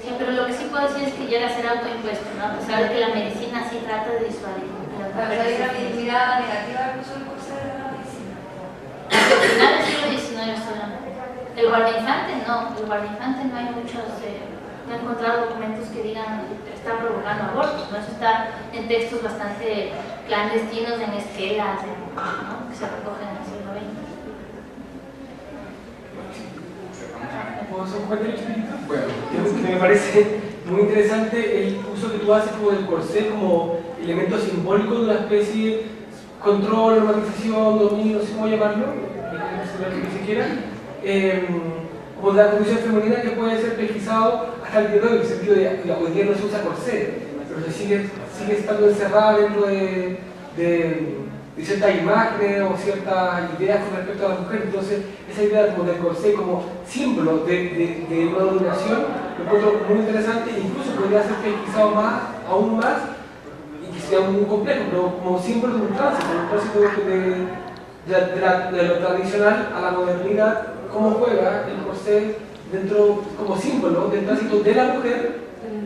Sí, pero lo que sí puedo decir es que llega a ser autoimpuesto, ¿no? A pesar de que la medicina sí trata de disuadir. Pero hay una mirada negativa al uso del corsé de la medicina. Al final del siglo XIX solamente. El guardainfante no, no hay muchos, no he encontrado documentos que digan que están provocando abortos, ¿no? Eso está en textos bastante clandestinos, en esquelas, ¿no? Que se recogen en el siglo XX. ¿Puedo hacer un comentario chiquitito? Bueno, Que me parece muy interesante el uso que tú haces como del corsé como elemento simbólico de una especie de control, normalización, dominio, no sé cómo llamarlo, lo que se quiera, como de la condición femenina que puede ser pesquisado hasta el día de hoy, en el sentido de que hoy día no se usa corsé, pero se sigue estando encerrada dentro de ciertas imágenes o ciertas ideas con respecto a la mujer. Entonces, esa idea como del corsé como símbolo de una dominación lo encuentro muy interesante e incluso podría ser pesquisado aún más y que sea muy complejo, pero como símbolo de un tránsito de lo tradicional a la modernidad, cómo juega el corsé dentro como símbolo del tránsito de la mujer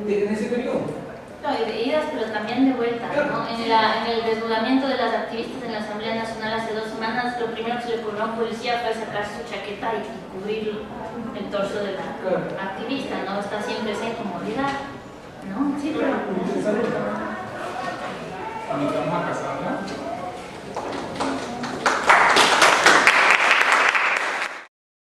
en ese periodo. No, y de idas, pero también de vuelta, ¿no? En el desnudamiento de las activistas en la Asamblea Nacional hace 2 semanas, lo primero que se le ocurrió a un policía fue sacarse su chaqueta y cubrir el torso de la activista, ¿no? Está siempre esa incomodidad, ¿no? Sí, claro. invitamos a Cassandra.